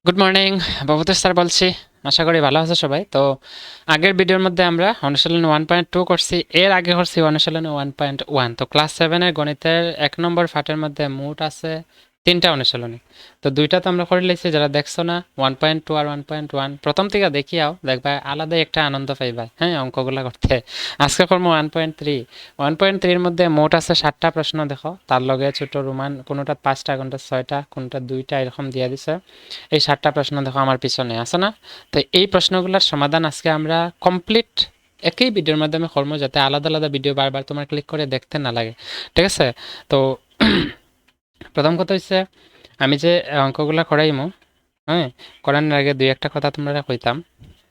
Good morning, Bhabatosh sir বলছি। আশা করি ভালো আছো সবাই। তো আগের ভিডিওর মধ্যে আমরা অনুশীলন 1.2 করছি, এর আগে করছি অনুশীলন 1.1। তো ক্লাস 7-এর গণিতের 1 নম্বর পাঠের মধ্যে মোট আছে 3টা অনুশীলনী। তো 2টা তো আমরা করে লিখছি, যারা দেখছো না 1.2 আর 1.1 প্রথম থেকে দেখিয়াও দেখবা আলাদাই একটা আনন্দ পাইবা, হ্যাঁ, অঙ্কগুলা করতে। আজকে করবো 1.3। 1.3 এর মধ্যে মোট আছে 7টা প্রশ্ন। দেখো তার লগে ছোট রোমান, কোনোটা 5টা, কোনোটা 6টা, কোনোটা 2টা, এরকম দিয়ে দিছে। এই 7টা প্রশ্ন দেখো আমার পিছনে আছে না? তো এই প্রশ্নগুলোর সমাধান আজকে আমরা কমপ্লিট একই ভিডিওর মাধ্যমে করবো, যাতে আলাদা আলাদা ভিডিও বারবার তোমার ক্লিক করে দেখতে না লাগে। ঠিক আছে? তো প্রথম কথা হচ্ছে, আমি যে অঙ্কগুলো করাইমু, হ্যাঁ, করানোর আগে দুই একটা কথা তোমরা কইতাম।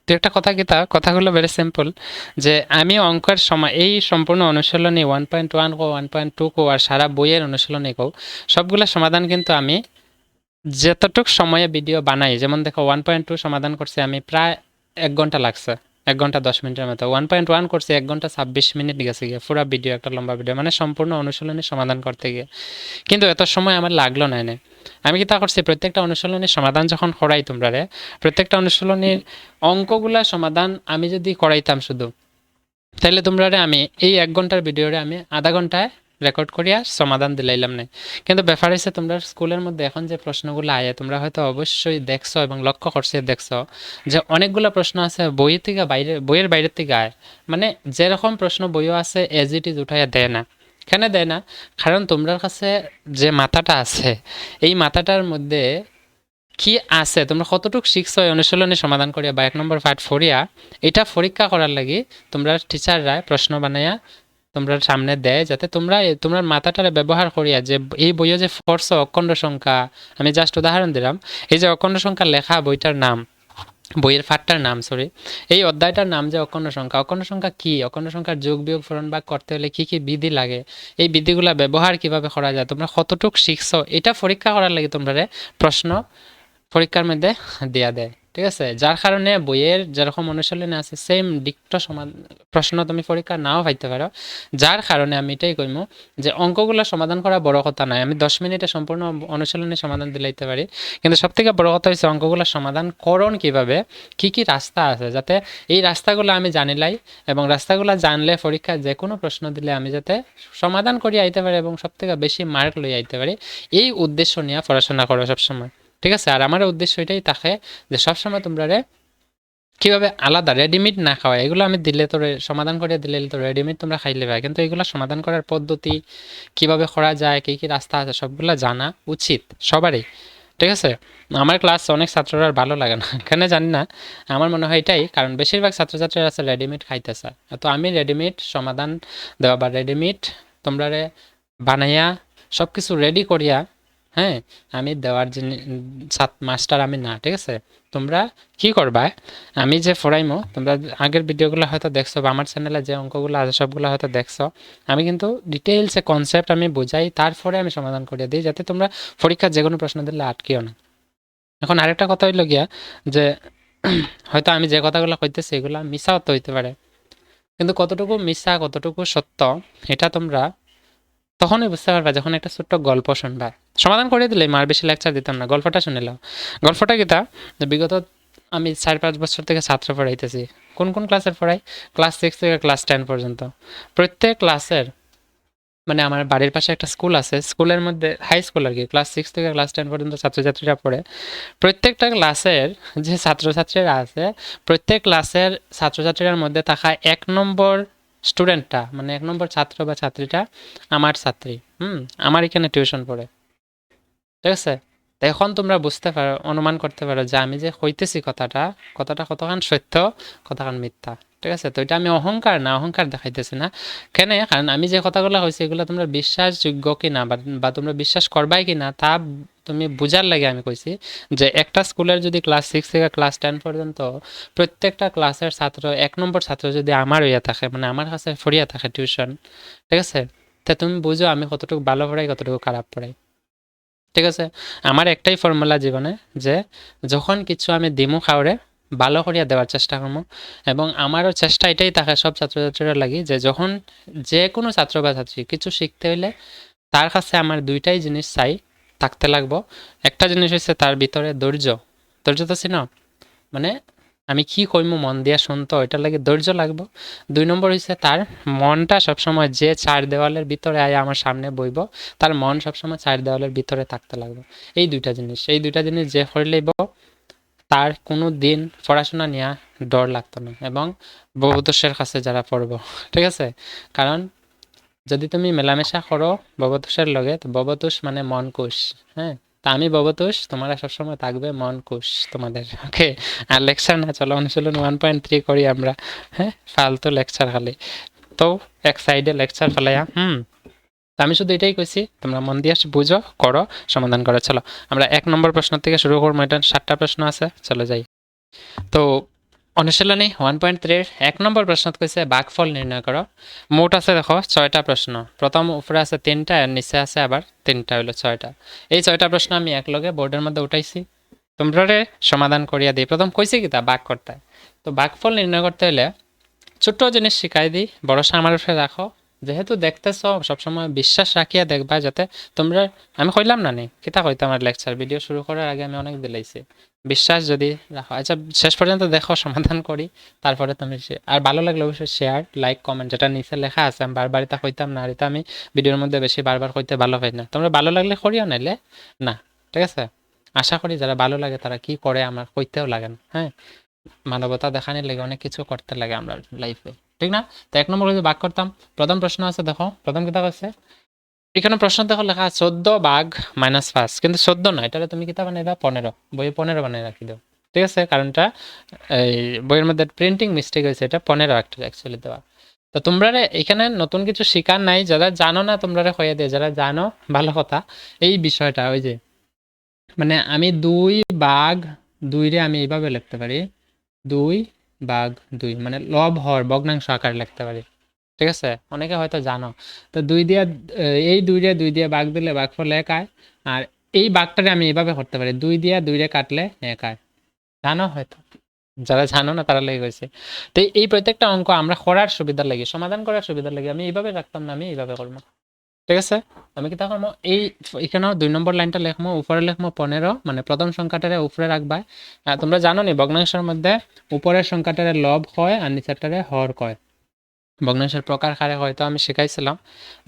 দু একটা কথা কি, তা কথাগুলো ভেরি সিম্পল। যে আমি অঙ্কের সময় এই সম্পূর্ণ অনুশীলনী 1.1 কো, 1.2 কো, আর সারা বইয়ের অনুশীলনী কো, সবগুলো সমাধান কিন্তু আমি যতটুক সময়ে ভিডিও বানাই, যেমন দেখো 1.2 সমাধান করছি আমি প্রায় 1 ঘন্টা লাগছে, 1 ঘন্টা 10 মিনিটের মতো। 1.1 করছি 1 ঘন্টা 26 মিনিট গেছে গিয়ে, পুরো ভিডিও, একটা লম্বা ভিডিও, মানে সম্পূর্ণ অনুশীলনী সমাধান করতে গিয়ে। কিন্তু এত সময় আমার লাগলো না এনে। আমি কি তা করছি, প্রত্যেকটা অনুশীলনীর সমাধান যখন করাই তোমরা রে, প্রত্যেকটা অনুশীলনীর অঙ্কগুলা সমাধান আমি যদি করাইতাম শুধু, তাহলে তোমরা আমি এই 1 ঘন্টার ভিডিওরে আমি আধা ঘন্টায় রেকর্ড করিয়া সমাধান দিলাইলাম না। কিন্তু ব্যাপার হচ্ছে, তোমরা স্কুলের মধ্যে এখন যে প্রশ্নগুলো আয়, তোমরা হয়তো অবশ্যই দেখছো এবং লক্ষ্য করছে, দেখছো যে অনেকগুলো প্রশ্ন আছে বই থেকে বাইরে, বইয়ের বাইরের থেকে আয়। মানে যেরকম প্রশ্ন বইও আছে এজ ইট ইজ উঠাইয়া দেয় না। কেন দেয় না? কারণ তোমরা কাছে যে মাথাটা আছে, এই মাথাটার মধ্যে কি আছে, তোমরা কতটুকু শিখছো এই অনুশীলনী সমাধান করিয়া বা 1 নম্বর পার্ট ফরিয়া, এটা পরীক্ষা করার লাগি তোমরা টিচাররা প্রশ্ন বানাইয়া তোমরা সামনে দেয়, যাতে তোমরা তোমার মাথাটারে ব্যবহার করিয়া যে এই বইয়ে যে পড়ছো অখণ্ড সংখ্যা, আমি জাস্ট উদাহরণ দিলাম, এই যে অখণ্ড সংখ্যা লেখা বইটার নাম, বইয়ের পাঠটার নাম, সরি, এই অধ্যায়টার নাম যে অখণ্ড সংখ্যা। অখণ্ড সংখ্যা কি, অখণ্ড সংখ্যার যোগ বিয়োগ পূরণ ভাগ করতে হলে কি কি বিধি লাগে, এই বিধিগুলা ব্যবহার কিভাবে করা যায়, তোমরা কতটুকু শিখছো, এটা পরীক্ষা করার লাগে তোমরা প্রশ্ন পরীক্ষার মধ্যে দেয়া দেয়। ঠিক আছে? যার কারণে বইয়ের যেরকম অনুশীলনে আছে সেম ডিক্ট প্রশ্ন তুমি পরীক্ষা নাও পাইতে পারো। যার কারণে আমি এটাই কইমু যে অঙ্কগুলো সমাধান করা বড় কথা নয়, আমি 10 মিনিটে সম্পূর্ণ অনুশীলনী সমাধান দিলাইতে পারি। কিন্তু সবথেকে বড় কথা হচ্ছে অঙ্কগুলো সমাধান করণ কিভাবে, কি কি রাস্তা আছে, যাতে এই রাস্তাগুলো আমি জানিলাই, এবং রাস্তাগুলো জানলে পরীক্ষায় যে কোনো প্রশ্ন দিলে আমি যাতে সমাধান করি আইতে পারি এবং সবথেকে বেশি মার্ক লই আইতে পারি। এই উদ্দেশ্য নিয়ে পড়াশোনা করো সবসময়। ঠিক আছে? আর আমার উদ্দেশ্য এটাই থাকে যে সবসময় তোমরা কীভাবে আলাদা রেডিমেড না খাওয়া, এগুলো আমি দিলে তো সমাধান করে দিলে তো রেডিমেড তোমরা খাইলে পাই, কিন্তু এগুলো সমাধান করার পদ্ধতি কিভাবে করা যায়, কী কী রাস্তা আছে, সবগুলো জানা উচিত সবারই। ঠিক আছে? আমার ক্লাস অনেক ছাত্ররা ভালো লাগে না, কেন জানি না, আমার মনে হয় এটাই কারণ, বেশিরভাগ ছাত্রছাত্রীরা আছে রেডিমেড খাইতে চায়। তো আমি রেডিমেড সমাধান দেওয়া বা রেডিমেড তোমরা বানাইয়া সব কিছু রেডি করিয়া, হ্যাঁ, আমি দেওয়ার মাস্টার আমি না। ঠিক আছে? তোমরা কি করবা, আমি যে পড়াইমো, তোমরা আগের ভিডিওগুলো হয়তো দেখছো বা আমার চ্যানেলে যে অঙ্কগুলো আছে সবগুলো হয়তো দেখছো। আমি কিন্তু ডিটেইলসে কনসেপ্ট আমি বোঝাই, তারপরে আমি সমাধান করে দিই, যাতে তোমরা পরীক্ষার যে কোনো প্রশ্ন দিলে আটকেও না। এখন আরেকটা কথা হইল গিয়া যে হয়তো আমি যে কথাগুলো কইতেছি এগুলো মিশাও তো হইতে পারে, কিন্তু কতটুকু মিশা কতটুকু সত্য এটা তোমরা তখনই বুঝতে পারবা যখন একটা ছোট্ট গল্প শুনবা। সমাধান করে দিলে মার বেশি লেকচার দিতাম না, গল্পটা শুনে নাও। গল্পটা কিতা, যে বিগত আমি 4-5 বছর থেকে ছাত্র পড়াইতেছি। কোন কোন ক্লাসের পড়াই? ক্লাস 6 থেকে ক্লাস 10 পর্যন্ত। প্রত্যেক ক্লাসের, মানে আমার বাড়ির পাশে একটা স্কুল আছে, স্কুলের মধ্যে হাই স্কুল আর কি, ক্লাস 6 থেকে ক্লাস 10 পর্যন্ত ছাত্রছাত্রীরা পড়ে। প্রত্যেকটা ক্লাসের যে ছাত্রছাত্রীরা আছে, প্রত্যেক ক্লাসের ছাত্রছাত্রীর মধ্যে থাকা 1 নম্বর স্টুডেন্টটা, মানে 1 নম্বর ছাত্র বা ছাত্রীটা আমার ছাত্রী। আমার এখানে টিউশন পড়ে। ঠিক আছে? তো এখন তোমরা বুঝতে পারো, অনুমান করতে পারো যে আমি যে কইতেছি কথাটা, কথাটা কতখান সত্য, কতখান মিথ্যা। ঠিক আছে? তো এটা আমি অহংকার না, অহংকার দেখাইতেছি না। কেন? কারণ আমি যে কথাগুলো কইছি এগুলো তোমরা বিশ্বাসযোগ্য কি না, বা তোমরা বিশ্বাস করবাই কি না তা তুমি বুঝার লাগে আমি কইছি। যে একটা স্কুলের যদি ক্লাস 6 থেকে ক্লাস 10 পর্যন্ত প্রত্যেকটা ক্লাসের ছাত্র, 1 নম্বর ছাত্র যদি আমার হইয়া থাকে, মানে আমার কাছে ফরিয়া থাকে টিউশন, ঠিক আছে, তা তুমি বুঝো আমি কতটুকু ভালো পড়াই, কতটুকু খারাপ পড়াই। ঠিক আছে? আমার একটাই ফর্মুলা জীবনে, যে যখন কিছু আমি দিমু খাওয়ারে, ভালো করিয়া দেওয়ার চেষ্টা করবো। এবং আমারও চেষ্টা এটাই থাকে সব ছাত্রছাত্রীরা লাগি, যে যখন যে কোনো ছাত্র বা ছাত্রী কিছু শিখতে হইলে তার কাছে আমার দুইটাই জিনিস চাই, থাকতে লাগবো। একটা জিনিস হচ্ছে তার ভিতরে ধৈর্য। ধৈর্য তো চিনো মানে আমি কি কইমু মন দিয়া শুনতো, এটার লাগে ধৈর্য লাগবো। 2 নম্বর হইছে তার মনটা সবসময় যে 4 দেওয়ালের ভিতরে আয়া আমার সামনে বইব, তার মন সবসময় 4 দেওয়ালের ভিতরে থাকতে লাগবে। এই 2টা জিনিস, এই 2টা জিনিস যে হইলেইব তার কোনো দিন পড়াশোনা নিয়ে ডর লাগতো না, এবং ববতোষের কাছে যারা পড়বো, ঠিক আছে? কারণ যদি তুমি মেলামেশা করো ববতোষের লগে, তো ববতোষ মানে মন কুশ, হ্যাঁ? তা আমি ববতোষ, তোমরা সবসময় থাকবে মন কুশ তোমাদের, ওকে? আর লেকচার না, চলো অনুশীলন 1.3 করি আমরা, হ্যাঁ? ফালতু লেকচার খালি তো এক সাইডে লেকচার ফেলাইয়া তো আমি শুধু এটাই কইছি, তোমরা মন দিয়ে বুঝো, করো, সমাধান করো। চলো আমরা 1 নম্বর প্রশ্ন থেকে শুরু করবো। এটা 7টা প্রশ্ন আছে, চলো যাই। তো অনুশীলনী 1.3 1 নম্বর প্রশ্ন কইছে ভাগফল নির্ণয় করো। মোট আছে দেখো 6টা প্রশ্ন। প্রথম উপরে আছে 3টা আর নিচে আছে আবার 3টা, হলো 6টা। এই 6টা প্রশ্ন আমি একলগে বোর্ডের মধ্যে উঠাইছি, তোমরা সমাধান করিয়া দিই। প্রথম কইছি কি তা ভাগ করতে। তো ভাগফল নির্ণয় করতে হলে ছোট্ট জিনিস শিখাই দিই, ভরসা আমার উপরে রাখো। যেহেতু দেখতেছ সবসময় বিশ্বাস রাখিয়া দেখবা, যাতে তোমরা, আমি কইলাম না নি কিতা কইতে, আমার লেকচার ভিডিও শুরু করার আগে আমি অনেক দিলাইছি, বিশ্বাস যদি রাখো। আচ্ছা শেষ পর্যন্ত দেখো, সমাধান করি, তারপরে তুমি আর ভালো লাগলে অবশ্যই শেয়ার, লাইক, কমেন্ট, যেটা নিচে লেখা আছে। আমি বারবার এটা কইতাম না, আর এটা আমি ভিডিওর মধ্যে বেশি বারবার কইতে ভালো পাই না। তোমরা ভালো লাগলে করিও, নাইলে না, ঠিক আছে? আশা করি যারা ভালো লাগে তারা কি করে আমার কইতেও লাগে না, হ্যাঁ? মানবতা দেখানোর লাগে অনেক কিছু করতে লাগে আমরা লাইফে, ঠিক না? তো 1 নম্বর যদি ভাগ করতাম, প্রথম প্রশ্ন আছে দেখো, প্রথম কিতাব আছে এখানে, প্রশ্ন দেখো লেখা 14 ভাগ -5, কিন্তু 14 না, এটা তুমি কিতাব বানাইবা 15, বইয়ে 15 বানাই রাখি দাও, ঠিক আছে? কারণটা এই বইয়ের মধ্যে প্রিন্টিং মিস্টেক হয়েছে, এটা 15 একটা অ্যাকচুয়ালি দেওয়া। তো তোমরা এখানে নতুন কিছু শিকার নাই, যারা জানো না তোমরা হয়ে দিয়ে, যারা জানো ভালো কথা। এই বিষয়টা ওই যে মানে আমি 2 ভাগ 2 রে আমি এইভাবে লিখতে পারি, 2 ভাগ 2 মানে লব হর ভগ্নাংশ আকারে লিখতে পারি, ঠিক আছে? অনেকে হয়তো জানো। তো 2 দিয়ে এই 2 দিয়ে ভাগ দিলে ভাগফল 1 হয়। আর এই ভাগটারে আমি এইভাবে করতে পারি, 2 দিয়ে 2 রে কাটলে 1 হয়। জানো হয়তো, যারা জানো না তারা লেগে গেছে। তো এই প্রত্যেকটা অঙ্ক আমরা করার সুবিধার লাগে, সমাধান করার সুবিধার লাগে আমি এইভাবে রাখতাম না, আমি এইভাবে করবো, ঠিক আছে? আমি কি করবো, এই এখানেও 2 নম্বর লাইনটা লিখবো, উপরে লিখবো 15, মানে প্রথম সংখ্যাটারে উপরে রাখবা। তোমরা জানো নি ভগ্নাংশের মধ্যে উপরের সংখ্যাটারে লব হয় আর নিচেরটারে হর কয়। ভগ্নাংশের প্রকার হারে হয়তো আমি শিখাইছিলাম,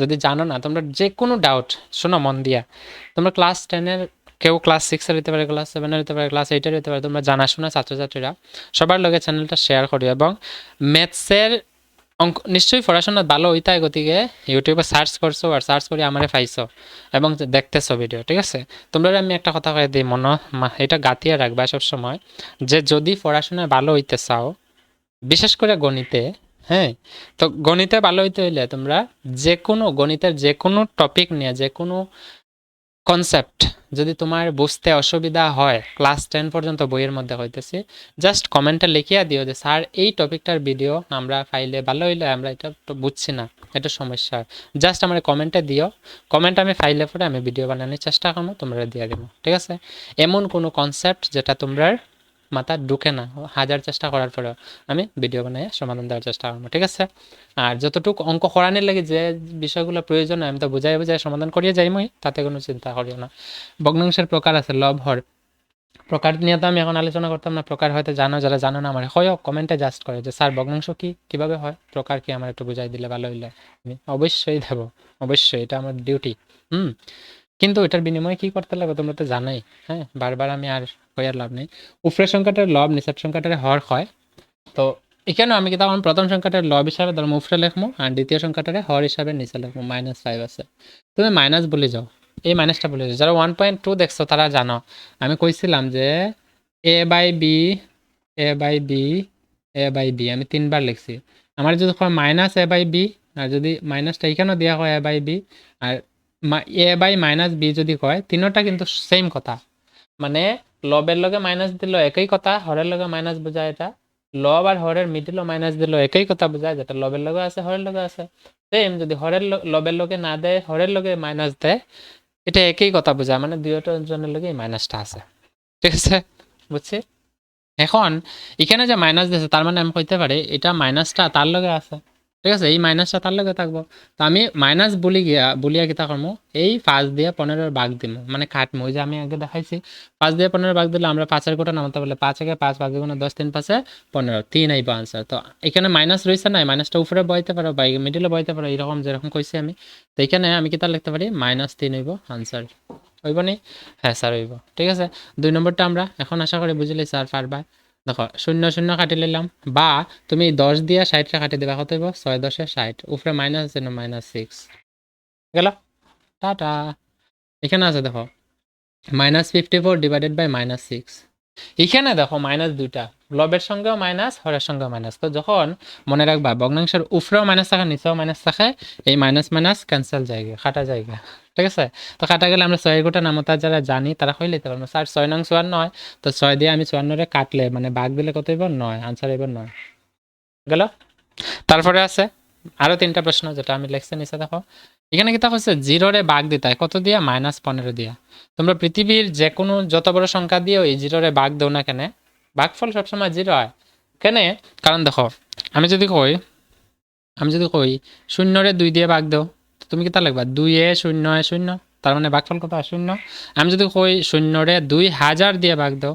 যদি জানো না তোমরা যে কোনো ডাউট শোনো মন দিয়া, তোমরা ক্লাস 10-এর, কেউ ক্লাস 6-এর হতে পারে, ক্লাস 7-এর হতে পারে, ক্লাস 8-এর হতে পারে, তোমরা জানাশোনা ছাত্রছাত্রীরা সবার লগে চ্যানেলটা শেয়ার করি। এবং ম্যাথসের অঙ্ক নিশ্চয়ই পড়াশোনা ভালো হইতায়, গতিকে ইউটিউবে সার্চ করছো আর সার্চ করে আমারে পাইছো এবং দেখতেছো ভিডিও, ঠিক আছে? তোমরা আমি একটা কথা কয়ে দিই, এটা গাঁথিয়ে রাখবা সবসময়, যে যদি পড়াশোনায় ভালো হইতে চাও, বিশেষ করে গণিতে, হ্যাঁ? তো গণিতে ভালো হইতে হইলে তোমরা যে কোনো গণিতের যে কোনো টপিক নিয়ে, যে কোনো কনসেপ্ট যদি তোমার বুঝতে অসুবিধা হয়, ক্লাস 10 পর্যন্ত বইয়ের মধ্যে হইতেছে, জাস্ট কমেন্টে লিখিয়া দিও যে স্যার এই টপিকটার ভিডিও আমরা ফাইলে ভালো হইলে আমরা এটা তো বুঝছি না, এটা সমস্যা। জাস্ট আমার কমেন্টে দিও, কমেন্ট আমি ফাইলে পরে আমি ভিডিও বানানোর চেষ্টা করবো, তোমরা দিয়ে দেবো, ঠিক আছে? এমন কোনো কনসেপ্ট যেটা তোমরা মাথা ঢুকে না, হাজার চেষ্টা করার পরেও আমি ভিডিও বানিয়ে সমাধান দেওয়ার চেষ্টা করবো, ঠিক আছে? আর যতটুকু অঙ্ক করানোর লাগে যে বিষয়গুলো প্রয়োজন আমি তো বুঝাই বুঝাই সমাধান করিয়ে যাইমই, তাতে কোনো চিন্তা করিও না। ভগ্নাংশের প্রকার আছে লব হর, প্রকার নিয়ে তো আমি এখন আলোচনা করতাম না, প্রকার হয়তো জানো, যারা জানো না আমার হয় কমেন্টে জাস্ট করে যে স্যার ভগ্নাংশ কি, কিভাবে হয়, প্রকার কি, আমার একটু বুঝাই দিলে ভালো হইলে আমি অবশ্যই দেবো, অবশ্যই, এটা আমার ডিউটি। কিন্তু এটার বিনিময়ে কি করতে লাগবে তোমরা তো জানাই, হ্যাঁ? বারবার আমি আর কইয়ার লাভ নেই। উপরের সংখ্যাটার লব, নিচের সংখ্যাটার হর হয়। তো এখানেও আমি কি তখন প্রথম সংখ্যাটার লব হিসাবে ধরুন উপরে লিখবো, আর দ্বিতীয় সংখ্যাটারে হর হিসাবে নিচে লিখবো, -5 আছে। তুমি মাইনাস বলে যাও, এই মাইনাসটা বলে যাও। যারা 1.2 দেখছো তারা জানো, আমি কইছিলাম যে a/b a/b a/b আমি 3বার লিখছি। আমার যদি হয় -a/b, আর যদি মাইনাসটা এখানেও দেওয়া হয় a/b, আর a/-b যদি কয়, তিনোটা কিন্তু সেম কথা। মানে লবের লগে মাইনাস দিল একই কথা, হরের লগে মাইনাস বোঝায় এটা। লব আর হরের মিডিলও মাইনাস দিল একই কথা বোঝায়, যেটা লবের লগে আছে হরের লগে আছে। সেম যদি হরের লবের লগে না দেয়, হরের লগে মাইনাস দেয়, এটা একই কথা বোঝায়, মানে দুইটা জনের লগে মাইনাসটা আছে, ঠিক আছে? বুঝছি? এখন এখানে যে মাইনাস দিয়েছে তার মানে আমি কইতে পারি এটা মাইনাসটা তার লগে আছে, ঠিক আছে, এই মাইনাসটা তার লগে থাকবো। তো আমি মাইনাস বলিয়া কিতা করবো, এই 5 দিয়ে 15 ভাগ দিব, মানে কাটবো। ওই যে আমি আগে দেখাইছি 5 দিয়ে 15 ভাগ দিলে আমরা 5-এর কোটা নামাতে বলে 5 একে 5 5 গুণে 10 3 5 15 3 আইব আনসার। তো এখানে মাইনাস রয়েছে না, মাইনাসটা উপরে বইতে পারো বা মিডিলে বইতে পারো, এরকম যেরকম কইছি আমি। তো এখানে আমি কিতা লিখতে পারি, -3 হইব আনসার। হইব নি? হ্যাঁ স্যার হইব। ঠিক আছে, 2 নম্বরটা আমরা এখন আশা করি বুঝলি স্যার পারবা। দেখো 0 0 কাটি নিলাম, বা তুমি 10 দিয়ে 60 কাটি দিবা, কত হইব 6 10 60, উপরে মাইনাস আছে না -6 গেল, টাটা। এখানে আছে দেখো -54 ডিভাইডেড বাই -6। এখানে দেখো মাইনাস দুইটা, লবের সঙ্গেও মাইনাস, হরের সঙ্গেও মাইনাস। তো যখন মনে রাখবা ভগ্নাংশের উপরেও মাইনাস থাকে নিচেও মাইনাস থাকে, এই মাইনাস মাইনাস ক্যান্সেল জায়গা, কাটা জায়গা। ঠিক আছে, তো কাটা গেলে আমরা 6 গোটা নামতা যারা জানি তারা হয়ে নিতে পারবো। স্যার 6 নং 54, তো 6 দিয়ে আমি 54 কাটলে মানে ভাগ দিলে কত হইব 9, আনসার হইব 9 গেল। তারপরে আছে আরো 3টা প্রশ্ন যেটা আমি লিখছি নিচে দেখো। এখানে কিতা হচ্ছে 0 ভাগ দিতে হয় কত দিয়া, -15 দিয়া। তোমরা পৃথিবীর যে কোনো যত বড় সংখ্যা দিয়েও এই 0 ভাগ দাও না কেন, ভাগফল সবসময় 0 হয় কেন? কারণ দেখো আমি যদি কই 0 2 দিয়ে ভাগ দাও, তুমি কিতা লিখবা 2 0 0, তার মানে ভাগফল কত হয় 0। আমি যদি কই 0 2000 দিয়ে ভাগ দাও,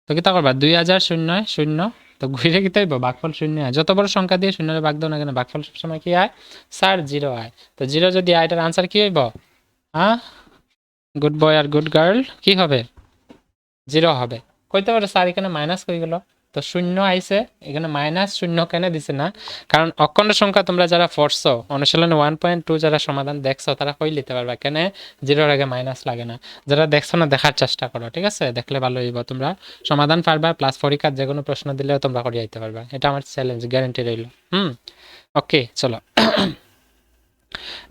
তো কিতা করবা 2000 0 0, তো ঘুরে কিতা হইব ভাগফল 0 হয়। যত বড় সংখ্যা দিয়ে 0 ভাগ দাও না কেন ভাগফল সবসময় কি হয় স্যার 0 হয়। তো 0 যদি হয় এটার আনসার কি হইব, হ্যাঁ গুড বয় আর গুড গার্ল, কি হবে 0 হবে। কইতে পারে স্যার এখানে মাইনাস কই গেল, তো 0 আইছে, এখানে -0 কেন দিছে না, কারণ অখণ্ড সংখ্যা তোমরা যারা পড়ছো অনুশীলনে 1.2 যারা সমাধান দেখছো তারা কই লিখতে পারবা কেন 0 এর আগে মাইনাস লাগে না। যারা দেখছো না দেখার চেষ্টা করো, ঠিক আছে, দেখলে ভালো হইব, তোমরা সমাধান পারবা, প্লাস পরীক্ষার যে কোনো প্রশ্ন দিলেও তোমরা করে আইতে পারবা, এটা আমার চ্যালেঞ্জ, গ্যারান্টি রইল। ওকে চলো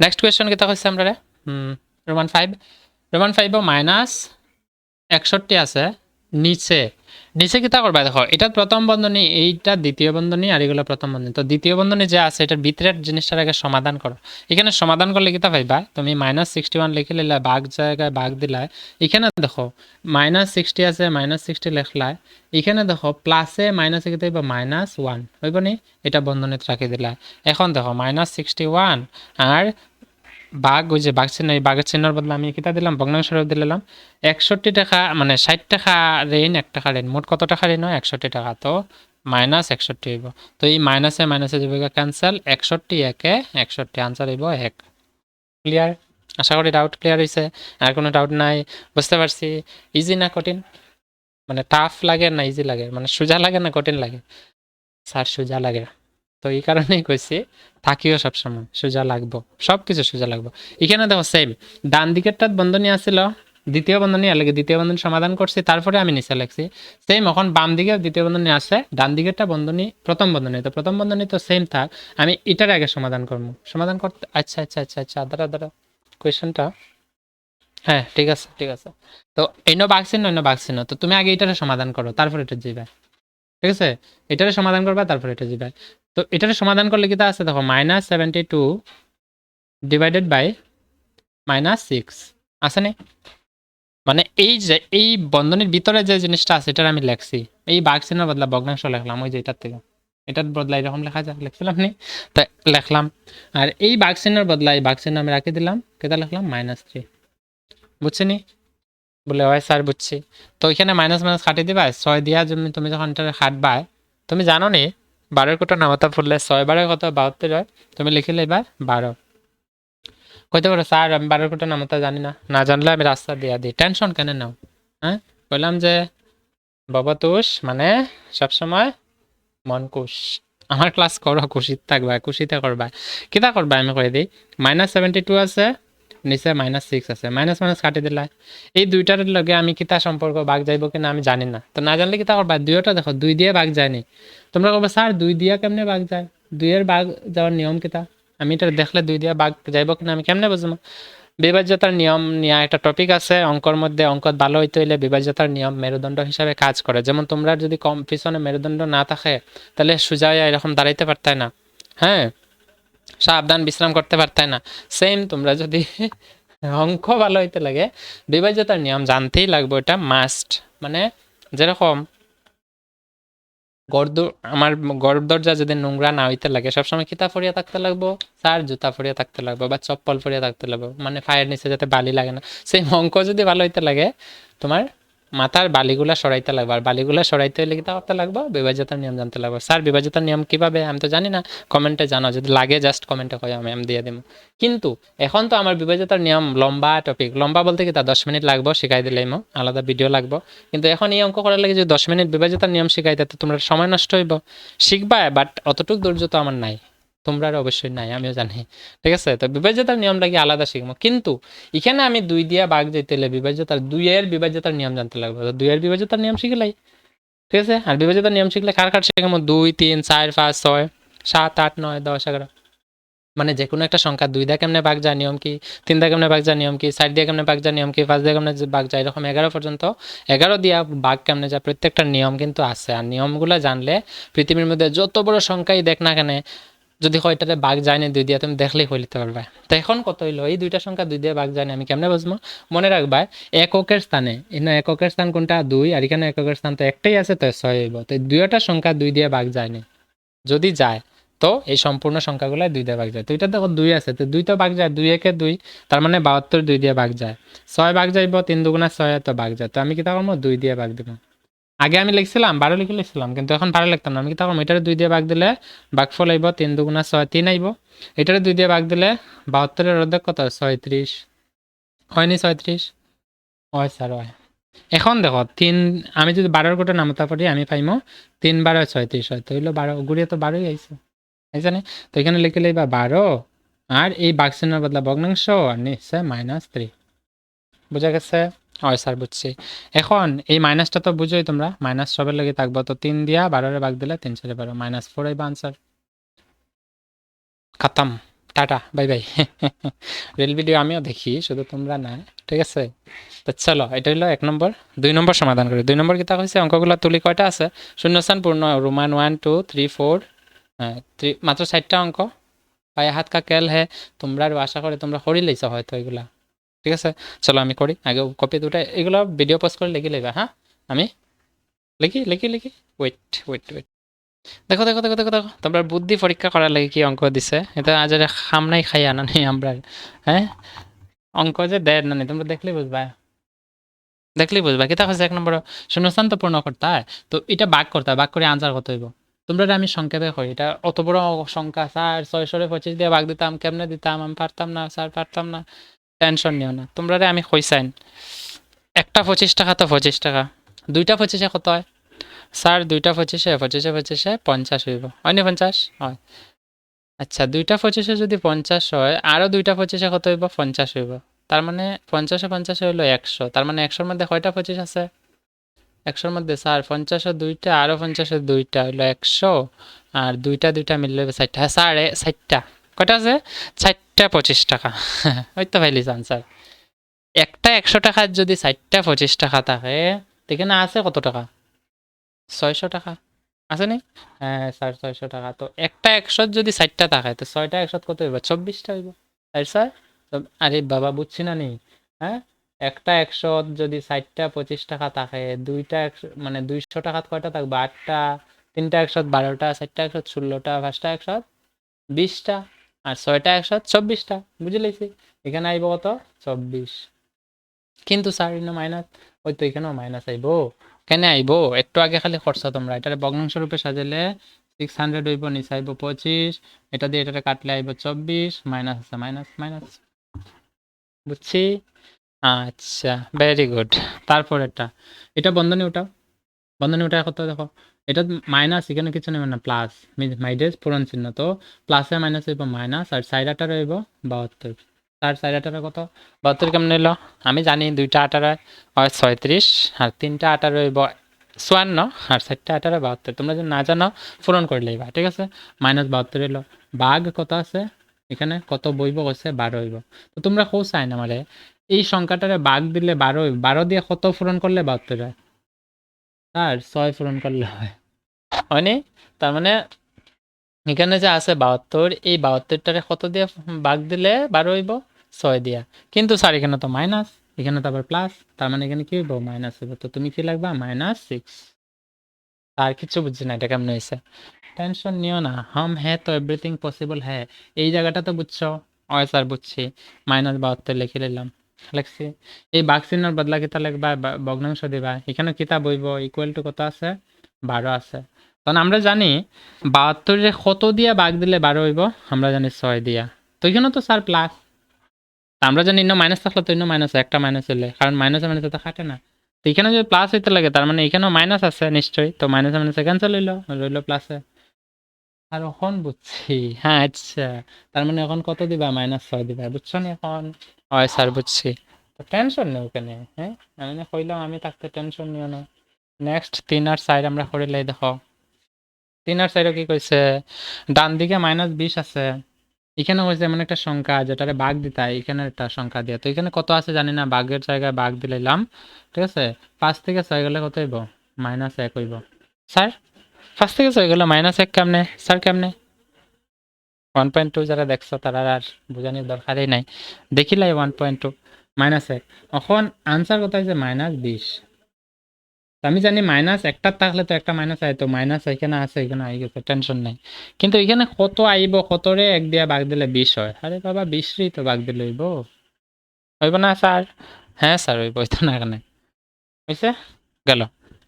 নেক্সট কোয়েশ্চন কিতা কইছে আমরা রোমান 5, রোমান 5 -61 আছে, নিচে নিচে কিতা করবা দেখো, এটা প্রথম বন্ধনী, এইটা দ্বিতীয় বন্ধনী, আর এগুলো প্রথম বন্ধনী। তো দ্বিতীয় বন্ধনী যে আছে এটার ভিতরের জিনিসটার আগে সমাধান করো। এখানে সমাধান করলে কিতা পাইবা, তুমি -61 লিখে নিলে, ভাগ জায়গায় ভাগ দিলা, এখানে দেখো -60 আছে, -60 লিখলা, এখানে দেখো প্লাসে মাইনাসে কিতা হইবা -1 হইব নি, এটা বন্ধনীতে রাখি দিলা। এখন দেখো -61 আর বাঘ, ওই যে বাঘ চিহ্ন, এই বাঘের চিহ্নর বদলে আমি কিতা দিলাম ভগ্নাংশ দিলাম। 61 টাকা মানে 60 টাকা ঋণ, 1 টাকা ঋণ, মোট কত টাকা ঋণ হয় 61 টাকা, তো -61 হইব। তো এই মাইনাসে মাইনাসে যাবে ক্যান্সেল, 61 একে 61, আনসার হইব 1। ক্লিয়ার? আশা করি ডাউট ক্লিয়ার হয়েছে, আর কোনো ডাউট নাই, বুঝতে পারছি। ইজি না কঠিন, মানে টাফ লাগে না ইজি লাগে, মানে সোজা লাগে না কঠিন লাগে? স্যার সোজা লাগে, তো এই কারণেই কইছি থাকিও সবসময় সোজা লাগবো, সব কিছু সোজা লাগবো। এখানে দেখো সেম ডান দিকেরটার বন্ধনী আসছিল, দ্বিতীয় বন্ধনী লাগে, দ্বিতীয় বন্ধনী সমাধান করছি, তারপরে আমি নিচে লিখছি সেম। এখন বাম দিকে দ্বিতীয় বন্ধনী আছে, ডান দিকেরটা বন্ধনী প্রথম বন্ধনী, তো প্রথম বন্ধনী তো সেম থাক, আমি এটার আগে সমাধান করবো, সমাধান করতে আচ্ছা আচ্ছা আচ্ছা আচ্ছা দাঁড়া কোয়েশনটা, হ্যাঁ ঠিক আছে ঠিক আছে। তো এনো বাগছিন্ন অন্য বাগছিন্ন, তো তুমি আগে এটার সমাধান করো তারপর এটা যাবে, ঠিক আছে, এটারে সমাধান করবা তারপর এটা যাবে। তো এটারে সমাধান করলে কিতা আছে দেখো -72 ডিভাইডেড বাই -6 আছে নি, মানে এই যে এই বন্ধনীর ভিতরে যে জিনিসটা আছে এটা আমি লিখছি, এই বাঘ চিহ্নের বদলা ভগ্নাংশ লিখলাম, ওই যে এটার থেকে এটার বদলা এরকম লেখা যায়, লিখছিলাম নি, তাই লিখলাম। আর এই বাঘ চিহ্নের বদলা এই বাঘ চিহ্ন আমি রাখি দিলাম, কেটা লিখলাম -3, বুঝছি নি? বলে হয় স্যার বুঝছি। তো ওইখানে মাইনাস মাইনাস কাটি দিবা, 6 দিয়া তুমি যখন এটা কাটবা, তুমি জানো নি 12 কোটা নামাতা ফুললে 6 12 কত 72 হয়, তুমি লিখিলে এবার 12। কইতে পারো স্যার আমি 12 কোটা নামাতা জানি না, না জানলে আমি রাস্তা দিয়া দিই, টেনশন কেন নাও? হ্যাঁ বললাম যে ববতুষ মানে সবসময় মন খুশ, আমার ক্লাস করো, খুশিতে থাকবা, খুশিতে করবা, কিতা করবা আমি কই দিই। -72 আছে, নিচে -6 আছে, মাইনাস মাইনাস কাটি দিলা, এই দুইটার লগে আমি কিতা সম্পর্ক ভাগ যাইব কিনা আমি জানি না, তো না জানলে কিতা করবা, দুইটা দেখো 2 দিয়ে ভাগ যায়নি, তোমরা কবে স্যার 2 দিয়া কেমনে ভাগ যায়, 2 এর ভাগ যাওয়ার নিয়ম কিতা, আমি এটা দেখলে 2 দিয়া ভাগ যাইব কিনা আমি কেমনে বুঝবো? বিভাজ্যতার নিয়ম নিয়ে একটা টপিক আছে অঙ্কর মধ্যে, অঙ্ক ভালো হইতে হইলে বিভাজ্যতার নিয়ম মেরুদণ্ড হিসাবে কাজ করে। যেমন তোমরা যদি কম পিছনে মেরুদণ্ড না থাকে তাহলে সোজা এরকম দাঁড়াইতে পারতাই না, হ্যাঁ সাবধান বিশ্রাম করতে পারতাই না। সেম তোমরা যদি অঙ্ক ভালো হইতে লাগে বিভাজ্যতার নিয়ম জানতেই লাগবে, এটা মাস্ট। মানে যেরকম আমার গড় দরজা যদি নোংরা না হইতে লাগে সবসময় কিতাব পড়িয়া থাকতে লাগবো, স্যার জুতা পরিয়া থাকতে লাগবো বা চপ্পল পরিয়া থাকতে লাগবো, মানে পায়ের নিচে যাতে বালি লাগে না। সেই অঙ্ক যদি ভালো হইতে লাগে তোমার মাথার বালিগুলা সরাইতে লাগবে, আর বালিগুলা সরাইতে হলে কিতা করতে লাগবে, বিভাজ্যতার নিয়ম জানতে লাগবে। স্যার বিভাজ্যতার নিয়ম কিভাবে আমি তো জানি না, কমেন্টে জানো, যদি লাগে জাস্ট কমেন্টে কয় আমি দিয়ে দিব। কিন্তু এখন তো আমার বিভাজ্যতার নিয়ম লম্বা টপিক, লম্বা বলতে কি তা 10 মিনিট লাগবো শিখাই দিলেই আলাদা ভিডিও লাগবো। কিন্তু এখন এই অঙ্ক করার লাগে যদি 10 মিনিট বিভাজ্যতার নিয়ম শিখাইতে তো তোমরা সময় নষ্ট হইব, শিখবা বাট অতটুকু ধৈর্য তো আমার নাই, তোমরা অবশ্যই নাই, আমিও জানি। ঠিক আছে, তো বিভাজ্যতার নিয়ম লাগে আলাদা শিখবো। কিন্তু এখানে আমি 2 দিয়া ভাগ যেতে হলে বিভাজ্যতার 2 এর বিভাজ্যতার নিয়ম জানতে লাগবে, তো 2 এর বিভাজ্যতার নিয়ম শিখলাই। ঠিক আছে, আর বিভাজ্যতার নিয়ম শিখলে কার শিখাবো, 2 3 4 5 6 7 8 9 10 11, মানে যে কোনো একটা সংখ্যা 2 দিয়ে কেমনে ভাগ যায় নিয়ম কি, 3 দিয়ে কেমনে ভাগ যায় নিয়ম কি, 4 দিয়ে কেমনে ভাগ যায় নিয়ম কি, 5 দিয়ে কেমনে ভাগ যায়, এরকম 11 পর্যন্ত 11 দিয়া ভাগ কেমনে যায় প্রত্যেকটা নিয়ম কিন্তু আছে। আর নিয়মগুলো জানলে পৃথিবীর মধ্যে যত বড় সংখ্যাই দেখ না কেন, যদি কয়টাতে ভাগ যায় না 2 দিয়ে তুমি দেখলেই হইতে পারবে। তো এখন কত হইলো, এই দুইটা সংখ্যা 2 দিয়ে ভাগ যায় না আমি কেমনে বুঝবো? মনে রাখবা এককের স্থানে, এখানে এককের স্থান কোনটা 2, আর এখানে এককের স্থান তো একটাই আছে, তো 6 হইব। তো দুইটা সংখ্যা 2 দিয়ে ভাগ যায় না, যদি যায় তো এই সম্পূর্ণ সংখ্যাগুলো 2 দিয়ে ভাগ যায়। তো এটা দেখো 2 আছে, তো 2 তো ভাগ যায়, 2 একে 2, তার মানে 72 2 দিয়ে ভাগ যায়। 6 ভাগ যাইব, 3 দুগুণা 6 তো ভাগ যায়। তো আমি কি করবো, 2 দিয়ে ভাগ দিব। আগে আমি লিখছিলাম 12 লিখে লিখছিলাম, কিন্তু এখন 12 লিখতাম না। আমি কি করবো, এটারে 2 দিয়ে ভাগ দিলে ভাগফল আইব 3 দুগুণা 6 3 আইব। এটারে 2 দিয়ে ভাগ দিলে 72 অর্ধেক কত, 36 হয়নি? 36 হয় স্যার, হয়। এখন দেখো 3, আমি যদি 12 কোটা নামতা পারি আমি পাইমো 3 12 36 হয়, তো হইলো 12 ঘুরিয়ে তো 12ই আইছে, আইছে না? তো এখানে লিখে লইবা 12, আর এই বাক্সের বদলা ভগ্নাংশ, আর নিচে -3। বুঝা গেছে? হয় স্যার, বুঝছি। এখন এই মাইনাসটা তো বুঝোই তোমরা, মাইনাস সবের লাগে থাকবো, তো 3 দিয়া 12 ভাগ দিলে 3 4 12 -4 আইবা আনসার। খতম, tata, bye bye. Reel video আমিও দেখি, শুধু তোমরা না। ঠিক আছে, তো চলো, এটা হলো 1 নম্বর। 2 নম্বর সমাধান করি। 2 নম্বর কিতা হয়েছে, অঙ্কগুলো তুলি কয়টা আছে, শূন্যস্থান পূর্ণ, রোমান 1 2 3 4, হ্যাঁ মাত্র 60টা অঙ্ক। পায়ে হাত কা কেল হে, তোমরা আশা করে তোমরা করি লাইছো হয়তো এগুলা। ঠিক আছে, চলো আমি করি আগে, কপি দুটা এগুলো ভিডিও পোস্ট করে লিখে লইবা। হ্যাঁ, আমি লিখি ওয়েট ওয়েট ওয়েট। দেখো দেখো দেখো দেখো দেখো, তোমরা বুদ্ধি পরীক্ষা করার লাগে কি অঙ্ক দিছে, এটা আজ খামনাই খাই আনা নেই আমরা। হ্যাঁ, অঙ্ক যে দেয় না, তোমরা দেখলেই বুঝবা কিতা হচ্ছে। 1 নম্বর শূন্যস্থান তো পূর্ণ করতে হয়, তো এটা ভাগ করতে হয়, ভাগ করে আনসার কত হইব। তোমরা আমি সংক্ষেপে কই, এটা অত বড় সংখ্যা স্যার 625 দিয়ে ভাগ দিতাম, কেমনে দিতাম আমি পারতাম না স্যার, পারতাম না। টেনশন নিও না, তোমরা আমি কইসাইন একটা 25 টাকা তো 25 টাকা, দুইটা 25-এ কত হয় স্যার, দুইটা 25-এ 25-এ 50 হইব, হয়নি? 50 হয়। আচ্ছা, দুইটা 25-এ যদি 50 হয়, আরও দুইটা 25-এ কত হইব, 50 হইব। তার মানে 50-এ 50 হইলো 100, তার মানে 100-র মধ্যে কয়টা 25 আছে, 100-র মধ্যে স্যার 50-এ 2টা, আরও 50-এ 2টা হইলো 100, আর দুইটা দুইটা মিললে 60টা। হ্যাঁ স্যার, 60টা কয়টা আছে, 60টা 25 টাকা। ওই তো ভাইলিস আনসার। একটা 100 টাকার যদি 60টা 25 টাকা থাকে, এখানে আছে কত টাকা, 600 টাকা আছে নি? হ্যাঁ স্যার, 600 টাকা। তো একটা 100 যদি 60টা থাকে, তো 6টা 100 কত হইব, 24টা হইব। তাই স্যার, আরে বাবা বুঝছি না নি। হ্যাঁ, একটা 100 যদি 60টা 25 টাকা থাকে, দুইটা 100 মানে 200 টাকা কয়টা থাকবে, 8টা, তিনটা 100 12টা, 4টা 100 16টা, 5টা 100 20টা, আর 6টা 100 24টা। বুঝে লাইছি, এখানে আইব কত, 24। কিন্তু স্যার ইনো মাইনাস, ওই তো এখানেও মাইনাস আইবো, কেন আইবো, একটু আগে খালি খরচা তোমরা এটারে ভগ্নাংশ রূপে সাজাইলে 600 হইব, নিচে আইব 25, এটা দিয়ে এটারে কাটলে আইব 24, মাইনাস আছে, মাইনাস মাইনাস। বুঝছি, আচ্ছা ভেরি গুড। তারপর এটা বন্ধনী ওঠাও, বন্ধনী ওঠা কত দেখো, এটা মাইনাস, এখানে কিছু নেই, মানে প্লাস, মাইনাস পূরণ চিহ্ন, তো প্লাসে মাইনাস হইব মাইনাস, আর সাইড আটার হইব 72। তার সাইড আটারে কত, 72 কেমন এলো, আমি জানি দুইটা আটারে হয় 36, আর তিনটা আটারে হইব 54, আর 4টা আটারে 72। তোমরা যদি না জানো পূরণ করে লইবা। ঠিক আছে, -72 এলো। বাঘ কত আছে এখানে, কত বইব কইছে, 12 হইব। তো তোমরা কো চাই না আমারে এই সংখ্যাটারে বাঘ দিলে 12 হইব, 12 দিয়ে কত পূরণ করলে 72 হয় স্যার, 6 পূরণ করলে হয়, হয়নি? তার মানে এখানে যে আছে 72, এই 72টারে কত দিয়ে ভাগ দিলে 12 হইব, 6 দিয়া। কিন্তু স্যার এখানে তো মাইনাস, এখানে তো আবার প্লাস, তার মানে এখানে কি হইব, মাইনাস হইব। তো তুমি কি লাগবা, -6। আর কিছু বুঝছি না এটা কেমন হয়েছে। টেনশন নিও না, হাম হ্যাঁ তো এভরিথিং পসিবল হ্যাঁ। এই জায়গাটা তো বুঝছো? হয় স্যার বুঝছি। -72 লিখে নিলাম, লিখছি। এই বাঘ চিহ্নর বদলা কিতা লিখবা, ভগ্নাংশ দিবা। এখানে কিতা বইব, ইকুয়াল টু কত আছে, 12 আছে। তখন আমরা জানি 72 কত দিয়া বাঘ দিলে 12 হইব, আমরা জানি 6 দিয়া। তো এখানে তো স্যার প্লাস, আমরা জানি ইন্ন মাইনাস থাকলে তো ইন্ন মাইনাস, একটা মাইনাস হইলে, কারণ মাইনাসে মাইনাসে তো খাটে না। তো এখানে যদি প্লাস হইতে লাগে তার মানে এখানেও মাইনাস আছে নিশ্চয়ই, তো মাইনাসে মাইনাসে ক্যান্সেল হইলো, রইলো প্লাসে। আর এখন বুঝছি, হ্যাঁ আচ্ছা, তার মানে এখন কত দিবা, -6 দিবা, বুঝছো না এখন? হয় স্যার বুঝছি। তো টেনশন নেই ওখানে, হ্যাঁ আমি না কইলাম আমি থাকতে টেনশন নিও না। নেক্সট 3 আর 4 আমরা করিলাই দেখো। 3 আর 4 কি কইছে, ডান দিকে -20 আছে, এখানে হয়েছে এমন একটা সংখ্যা যেটারে বাঘ দিতে হয়, এখানে একটা সংখ্যা দিয়ে, তো এখানে কত আছে জানি না, বাঘের জায়গায় বাঘ দিলাম, ঠিক আছে। 5 থেকে 6 গেলে কত হইব, -1 হইব। স্যার 5 থেকে 6 গেলে -1 কেমনে স্যার, কেমনে? 1.2 যারা দেখছো তারা আর বোঝানোর দরকারই নাই, দেখিলাই 1.2 -1। এখন আনসার কত হয়েছে, -20। আমি জানি মাইনাস একটা থাকলে তো একটা মাইনাস আয়, তো মাইনাস এখানে আছে, এখানে আই গেছে, টেনশন নাই। কিন্তু এখানে কত আইব, কতরে 1 দিয়ে ভাগ দিলে 20 হয়। আরে বাবা 20রেই তো ভাগ দিলে হইব, হইব না স্যার? হ্যাঁ স্যার হইব, হইতো না এখানে, হয়েছে গেল।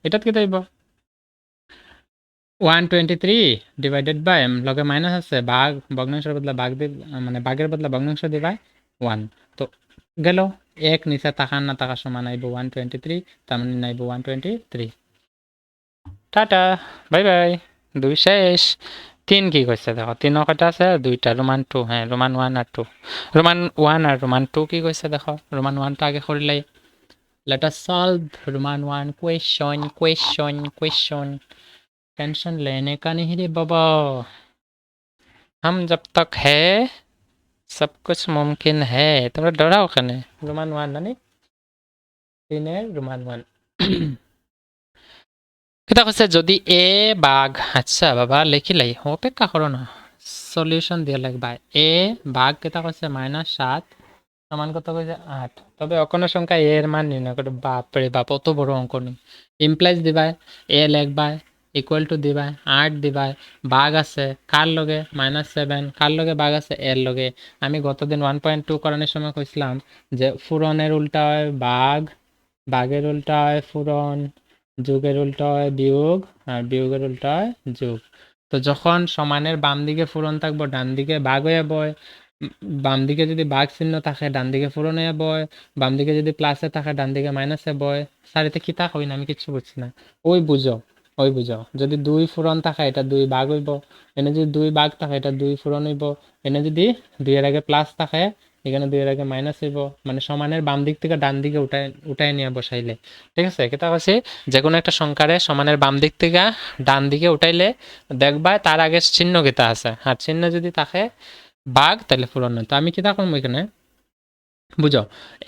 এটাত কি হইব, 123 ডিভাইডেড বাই লগে মাইনাস আছে, ভাগ ভগ্নাংশের বদলা ভাগ দি, মানে ভাগের বদলা ভগ্নাংশ দিবাই 1। তো গেল, এক নিচে থাকার না থাকার সমান আইব 123, তার মানে নাইব 123। Tata, bye bye. 2 শেষ। 3 কি কইছে দেখো, 3 কয়টা আছে, 2টা, রোমান 2, হ্যাঁ রোমান 1 আর 2, রোমান 1 আর রোমান 2 কি কইছে দেখো, রোমান 1 টা আগে করিলাই। Let us solve roman 1 question. Tension लेने का नहीं रे बाबा, हम जब तक है सब कुछ मुमकिन है। তোমরা ডরাও ওখানে, রোমান 1 না নি, 3 এর রোমান 1। এটা হচ্ছে যদি এ বাঘ, আচ্ছা বাবা লিখিলাই, অপেক্ষা করো না, সলিউশন দিয়ে লিখবা। এ বাঘ কেটা কইছে -7 সমান কত কইছে 8। তবে অকোনো সংখ্যা এ এর মান নির্ণয় করে, বাপ রে বাপ অত বড় অঙ্ক নেই। ইমপ্লাইজ দিবাই, এ লিখবাই, ইকুয়াল টু দিবাই, 8 দিবাই, বাঘ আছে কার লগে, -7, কার লগে বাঘ আছে, এর লগে। আমি গতদিন 1.2 করানোর সময় কইছিলাম যে ফুরনের উল্টা হয় বাঘ, বাঘের উল্টা হয় ফুরন, যোগের উল্টা হয় বিয়োগ, আর বিয়োগের উল্টা হয় যোগ। তো যখন সমানের বাম দিকে ফুরন থাকবো, ডান দিকে বাঘ হয়ে বয়। বাম দিকে যদি বাঘ চিহ্ন থাকে, ডান দিকে ফুরন হয়ে বয়। বাম দিকে যদি প্লাসে থাকে, ডান দিকে মাইনাসে বয়। স্যার এতে কি থাক হই না, আমি কিচ্ছু বুঝছি না। ওই বুঝো, ওই বুঝো, যদি 2 ফুরন থাকে এটা 2 বাঘ হইব, এনে যদি 2 বাঘ থাকে এটা 2 ফুরন হইব, এনে যদি 2 এর আগে প্লাস থাকে এখানে 2 এর আগে মাইনাস হইব, মানে সমানের বাম দিক থেকে ডান দিকে উঠায় নিয়ে বসাইলে, ঠিক আছে। কেটা আছে, যে কোনো একটা সংখ্যারে সমানের বাম দিক থেকে ডান দিকে উঠাইলে দেখবা তার আগে চিহ্ন কেটা আছে, আর চিহ্ন যদি থাকে বাঘ তাহলে ফুরন। তো আমি কিতা করবো এখানে, বুঝো,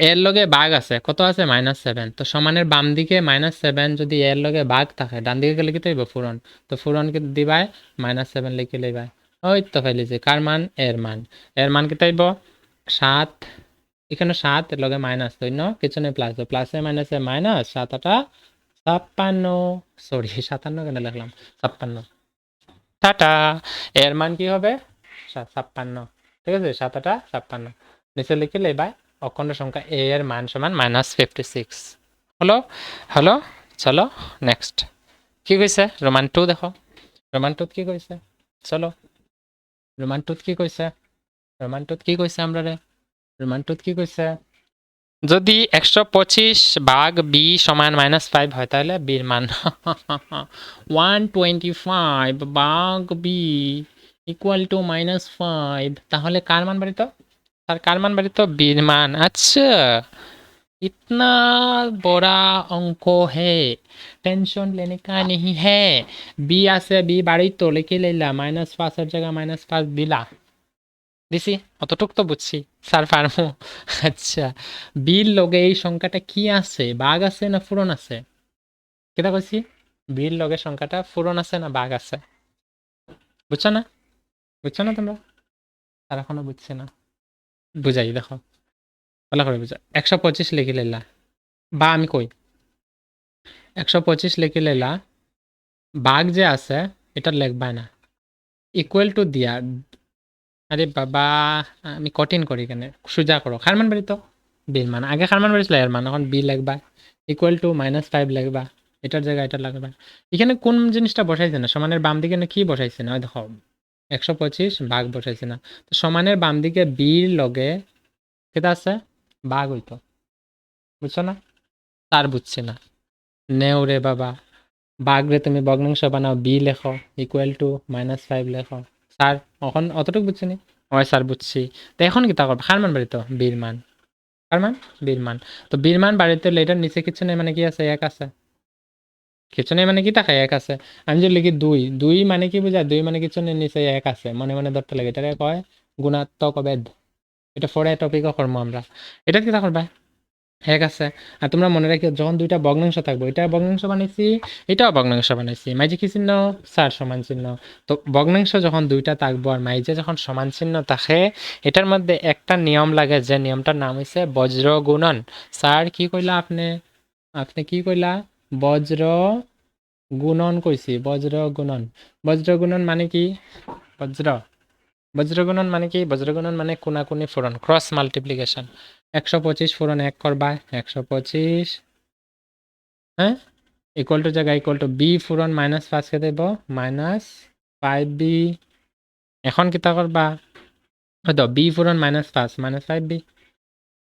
এর লগে বাঘ আছে, কত আছে, -7। তো সমানের বাম দিকে -7 যদি এর লগে বাঘ থাকে, ডান দিকে গেলে কি হইব, ফুরন। তো ফুরন কি দিবাই, -7 লিখে লইবাই। ওই তো ফেলিছে, কার মান, এর মান। এর মান কি হইব 7, এখানে 7 এর লগে মাইনাস, তো কিছু নেই, প্লাস, তো প্লাসে মাইনাসে মাইনাস, 7 8 56, সরি 57 কেন লিখলাম, 56। টাটা, এর মান কি হবে 56, ঠিক আছে, 7 8 56। নিচে লিখে লেবাই, অখণ্ড সংখ্যা এ এর মান সমান -56 হলো। হলো, চলো নেক্সট। কি কইছে রোমান 2 দেখো, রোমান 2 কি কইছে, চলো রোমান 2 কি কইছে, রোমান 2 কি কইছে আমরা রে, রোমান 2 কি কইছে, যদি 125 ভাগ বি সমান -5 হয় তাহলে বির মান 125 ভাগ বি ইকুয়াল টু -5, তাহলে কার মান বাড়িত, তার কার মান বাড়িত, বির মান। আচ্ছা इतना बड़ा अंक है, टेंशन लेने का नहीं है। बी আছে, বি বাড়ি তো লিখে লইলা, -5 এর জায়গায় -5 দিলা, দিছি, অতটুক তো বুঝছি স্যার পারমু। আচ্ছা, বির লগে এই সংখ্যাটা কি আছে, বাঘ আছে না ফুরন আছে, কেটা কইছি, বির লগে সংখ্যাটা ফুরন আছে না বাঘ আছে, বুঝছো না, বুঝছো না তোমরা? আর এখনো বুঝছে না, বুঝাই দেখো, ভালো করে বুঝা। 125 লিখে লইলা, বা আমি কই 125 লিখে লইলা, ভাগ যে আছে এটা লিখবা না, ইকুয়াল টু দিয়া। আরে বাবা, আমি কঠিন করি কেন, সোজা করো। খারমান বাড়ি তো বির মান, আগে খারমান বাড়ি ছিল এর মান, এখন বি লিখবা, ইকুয়াল টু -5 লিখবা, এটার জায়গায় এটা লাগবে। এখানে কোন জিনিসটা বসাইছে না, সমানের বাম দিকে না কি বসাইছে না, ওই দেখো 125 ভাগ বসাইছে না, তো সমানের বাম দিকে বির লগে কেটা আছে, ভাগ হইতো, বুঝছো না? তার বুঝছে না, নেও রে বাবা, ভাগ রে তুমি ভগ্নাংশ বানাও, বি লেখো, ইকুয়াল টু -5 লেখো। স্যার এখন অতটুকু বুঝছি নি, ওই স্যার বুঝছি। তো এখন কি তা করবো, কার মান বাড়িত, বীর মান, কার মান, বীর মান। তো বীর মান বাড়িতে এটার নিচে কিছু নেই, মানে কি আছে, এক আছে, কিছু নেই মানে কি থাকে, এক আছে। আমি যদি লিখি দুই, দুই মানে কি বোঝায়, দুই মানে কিছু নেই, নিচে এক আছে, মনে মনে ধরতে লাগে, এটারে কয় গুণাত্মক অবেদ। এটা পরে টপিকও করবো আমরা। এটা কি তা করবা, এক আছে। আর তোমরা মনে রাখো, যখন দুইটা ভগ্নাংশ থাকবো, এটা ভগ্নাংশ বানাইছি, এটাও ভগ্নাংশ বানাইছি, মাইজে কি চিহ্ন, স্যার সমান চিহ্ন। তো ভগ্নাংশ যখন দুইটা থাকবো আর মাইজে যখন সমান চিহ্ন থাকে, এটার মধ্যে একটা নিয়ম লাগে, যে নিয়মটার নাম হইছে বজ্র গুণন। স্যার কি কইলা আপনি, আপনি কি কইলা, বজ্র গুণন কইছি, বজ্র গুণন। বজ্র গুণন মানে কি, বজ্র, বজ্রগুণন মানে কি, বজ্রগুণন মানে কোনাকুনি ফোরন, ক্রস মাল্টিপ্লিকেশন। 125 ফোরন 1 করবা, 125, হ্যাঁ, ইকুয়াল টু জায়গা ইকুয়াল টু বি ফোরন -5 কে দেব, -5b। এখন কিতা করবা, হয়তো বি ফোরন -5 -5b,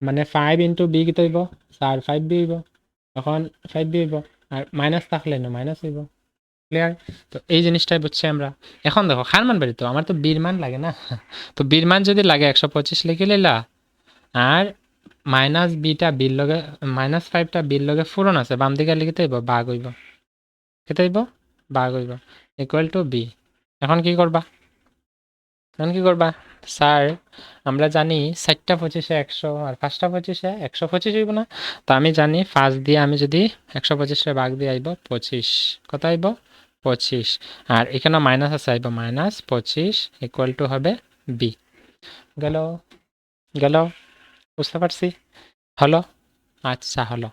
মানে 5 ইন্টু বি কিতা হইব, 5b হইব। এখন 5b হইব, আর মাইনাস থাকলে না মাইনাস হইব। ক্লিয়ার? তো এই জিনিসটাই বুঝছি আমরা। এখন দেখো কার মান বাড়িত, আমার তো বির মান লাগে না। তো বির মান যদি লাগে 125 লিখে লইলা, আর মাইনাস বিটা বির লগে, -5টা বির লগে ফুরন আছে, বাম দিকে লিখিতে হইব, ভাগ হইব, কেতে হইব, ভাগ হইব, ইকুয়াল টু বি। এখন কি করবা, এখন কি করবা, স্যার আমরা জানি 4টা 25-এ 100, আর 5টা 25-এ 125 হইব না। তো আমি জানি 5 দিয়ে আমি যদি 125-এ ভাগ দিয়ে আইব 25, কত আইব, 25। আর এখানে মাইনাস আছে, আইব -25 ইকুয়াল টু হবে বি। গেল, গেল, বুঝতে পারছি, হলো, আচ্ছা হলো,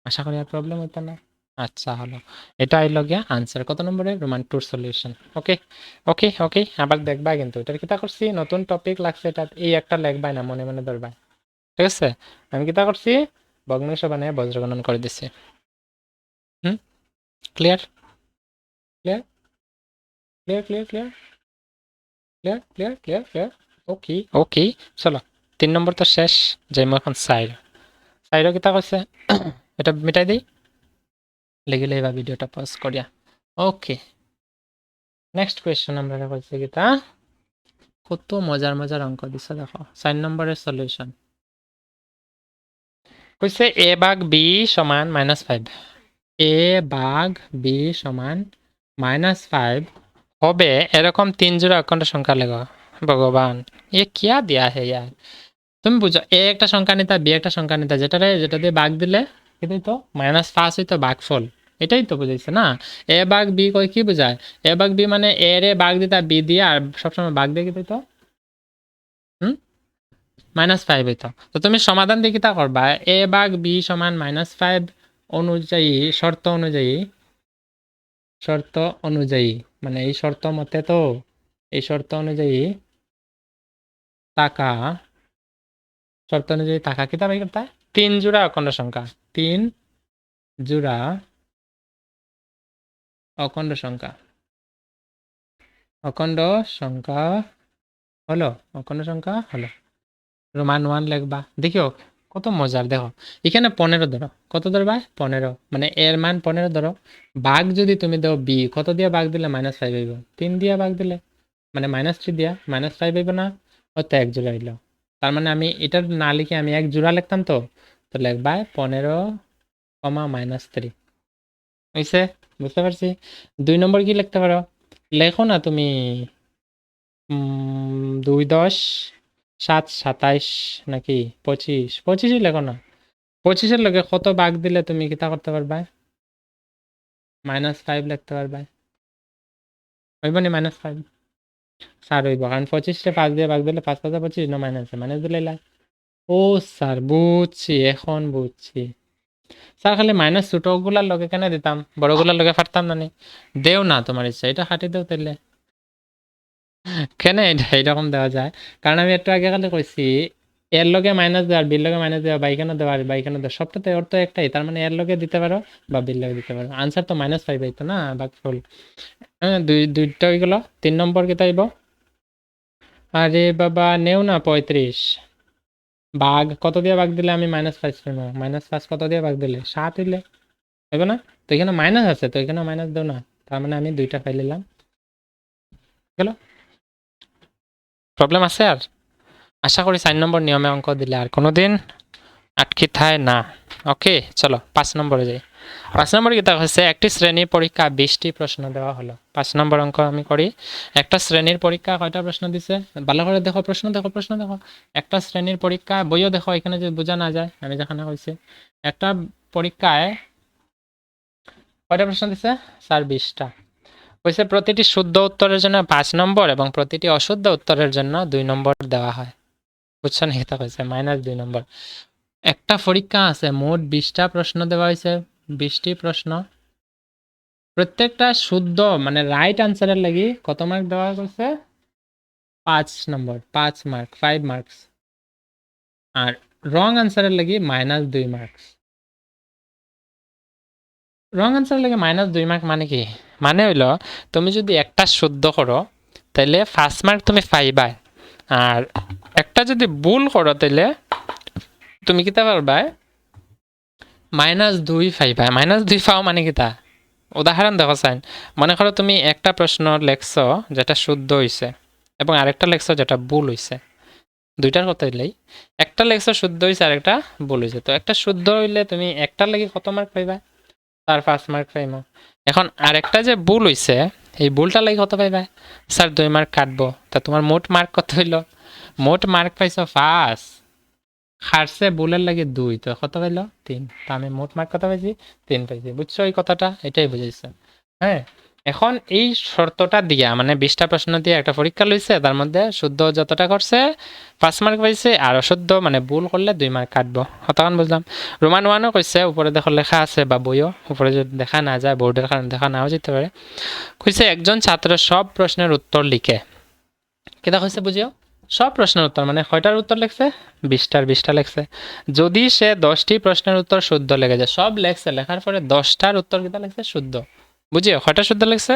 আশা করি আর প্রবলেম হইতো না। আচ্ছা হলো, এটা আইল গিয়া আনসার কত নম্বরে, রোমান টুর সলিউশন। ওকে, ওকে, ওকে, আবার দেখবা কিন্তু এটার কিতা করছি, নতুন টপিক লাগছে, এটা এই একটা লেখবাই না, মনে মনে ধরবা, ঠিক আছে? আমি কিতা করছি, ভগ্নাংশ বানিয়ে বজ্রগণন করে দিছি। হুম, clear, clear, clear, clear, clear, clear, clear, clear, clear. Okay, okay, চলো 3 নম্বর তো শেষ, যাইমু এখন সাইড, সাইডও কিতা করছে, এটা মিটাই দিই, লেগে লইবা ভিডিওটা পজ করিয়া। ওকে, নেক্সট কোয়েশ্চন আমরা করছি কিতা, কত মজার মজার অঙ্ক দিছে দেখো, 4 নম্বরের সলিউশন। কইছে এ ভাগ বি সমান -5, এ ভাগ বি সমান -5 হবে এরকম 3 জোড়া অখণ্ড সংখ্যা লেখো। ভগবান, এ কিয়া দিয়া হে ইয়ার, তুমি বুঝো, এ একটা সংখ্যা নিতা, বি একটা সংখ্যা নিতা, যেটা দিয়ে ভাগ দিলে কিন্তু তো -5 হইতো ভাগফল, এটাই তো বুঝাইছে না। এ ভাগ বি কই কি বুঝায়, এ ভাগ বি মানে এ রে ভাগ দিতা বি দিয়ে, আর সবসময় ভাগ দিয়ে কি দিত, হুম, -5 হইতো। তো তুমি সমাধান দিয়ে কিতা করবা, এ ভাগ বি সমান -5 অনুযায়ী, শর্ত অনুযায়ী, শর্ত অনুযায়ী, মানে এই শর্ত মতে, তো এই শর্ত অনুযায়ী টাকা, শর্ত অনুযায়ী টাকা কিতা বাই করতে, 3 জোড়া অখণ্ড সংখ্যা, 3 জোড়া অখণ্ড সংখ্যা, অখণ্ড সংখ্যা হলো, অখণ্ড সংখ্যা হলো, রোমান 1 লিখবা। দেখিও কত মজার, দেখো এখানে 15 ধরো, কত ধরবা, 15, মানে এর মান 15 ধরো, ভাগ যদি তুমি দাও বি, কত দিয়ে ভাগ দিলে -5 হইব, 3 দিয়ে ভাগ দিলে, মানে -3 দিয়া -5 হইব না, হয়তো 1 জোড়া হইল। তার মানে আমি এটার না লিখে আমি 1 জোড়া লিখতাম, তো তো লিখবা 15, -3 হইছে, বুঝতে পারছি। 2 নম্বর কি লিখতে পারো, লেখো না তুমি, 2 10 7 27 নাকি 25, 25ই লেখো না, 25-এর লগে কত ভাগ দিলে তুমি কিতা করতে পারবা, -5 লিখতে পারবা, হইব নি -5, স্যার হইব, কারণ 25-টা 5 দিয়ে ভাগ দিলে 5 5 25, না মাইনাস দিলে, ও স্যার বুঝছি, এখন বুঝছি, স্যার খালি মাইনাস ছোটগুলার লগে কেন দিতাম, বড়গুলার লগে পারতাম না নি? দেও না তোমার ইচ্ছা, এটা খাটি দেও তাইলে। কেন এটা এইরকম দেওয়া যায়? কারণ আমি একটু আগে খালি কইছি এর লগে মাইনাস দেওয়া আর বির লগে মাইনাস দেওয়া, বা এখানে দেওয়া আর বা এখানে দেওয়া, সবটাতে অর্থ একটাই। তার মানে এর লগে দিতে পারো বা বির লগে দিতে পারো। আনসার তো -5 আইতো না, ভাগফল। হ্যাঁ, দুইটা হয়ে গেল। 3 নম্বর কি তাইব? আরে বাবা নেও না 35। ভাগ কত দিয়ে ভাগ দিলে আমি -5 পাইব? -5 কত দিয়ে ভাগ দিলে 7 হইলে হইব না? তো এখানে মাইনাস আছে, তো এখানে মাইনাস দেও না। তার মানে আমি 2টা পাই নিলাম। গেল? প্রবলেম আছে আর? আশা করি 4 নম্বর নিয়মে অঙ্ক দিলে আর কোনোদিন আটকে থায় না। ওকে, চলো 5 নম্বরে যাই। 5 নম্বর কিতা হচ্ছে, একটি শ্রেণীর পরীক্ষা 20টি প্রশ্ন দেওয়া হলো। 5 নম্বর অঙ্ক আমি করি। একটা শ্রেণীর পরীক্ষা কয়টা প্রশ্ন দিছে? ভালো করে দেখো, প্রশ্ন দেখো, প্রশ্ন দেখো। একটা শ্রেণীর পরীক্ষা, বইও দেখো, এখানে যদি বোঝা না যায় আমি যেখানে কইছি। একটা পরীক্ষায় কয়টা প্রশ্ন দিছে? স্যার 20টা। কইছে প্রতিটি শুদ্ধ উত্তরের জন্য 5 নম্বর এবং প্রতিটি অশুদ্ধ উত্তরের জন্য 2 নম্বর দেওয়া হয়। বুঝছো না? এটা কইছে -2 নম্বর। একটা পরীক্ষা আছে, মোট 20টা প্রশ্ন দেওয়া হয়েছে, 20টি প্রশ্ন। প্রত্যেকটা শুদ্ধ মানে রাইট আনসারের লাগি কত মার্ক দেওয়া হয়েছে? 5 নম্বর, 5 মার্ক, 5 মার্কস। আর রং আনসারের লাগি -2 মার্কস। রং আনসারের লাগে -2 মার্ক মানে কি? মানে হইল তুমি যদি একটা শুদ্ধ করো তাহলে 1 মার্ক তুমি পাইবা, আর একটা যদি ভুল করো তাহলে তুমি কিতা পারবা? -2 পাইবা। -2 পাও মানে কিতা? উদাহরণ দেখো চাইন, মনে করো তুমি একটা প্রশ্ন লেখছো যেটা শুদ্ধ হয়েছে এবং আরেকটা লেখছো যেটা ভুল হয়েছে। দুইটার কথা হইলেই একটা লেখছো শুদ্ধ হয়েছে আর একটা ভুল হয়েছে। তো একটা শুদ্ধ হইলে তুমি একটার লাগি কত মার্ক পাইবা? তার 5 মার্ক পাইবা। এখন আরেকটা যে ভুল হয়েছে এই ভুলটার লাগি কত পাইবা? স্যার 2 মার্ক কাটবো। তা তোমার মোট মার্ক কত হইল? মোট মার্ক পাইছো 5, হারছে ভুলের লাগে 2, তো কত পাইল? 3। তো আমি মোট মার্ক কত পাইছি? 3 পাইছি। বুঝছো এই কথাটা? এটাই বুঝাইছে। হ্যাঁ, এখন এই শর্তটা দিয়া মানে 20টা প্রশ্ন দিয়ে একটা পরীক্ষা লইছে, তার মধ্যে শুদ্ধ যতটা করছে 5 মার্ক পাইছে, আর অশুদ্ধ মানে ভুল করলে 2 মার্ক কাটবো। কতক্ষণ বুঝলাম? রোমান 1ও কইছে, উপরে দেখো লেখা আছে বা বইও, উপরে যদি দেখা না যায় বোর্ডের কারণে দেখা নাও যেতে পারে। কইছে একজন ছাত্র সব প্রশ্নের উত্তর লিখে। কেটা কইছে বুঝিও? সব প্রশ্নের উত্তর মানে কয়টার উত্তর লিখছে? 20টা লিখছে। যদি সে 10টি প্রশ্নের উত্তর শুদ্ধ লেগে যায়, সব লেখছে, লেখার পরে 10টার উত্তর কিতা লিখছে? শুদ্ধ। বুঝিও কয়টা শুদ্ধ লিখছে?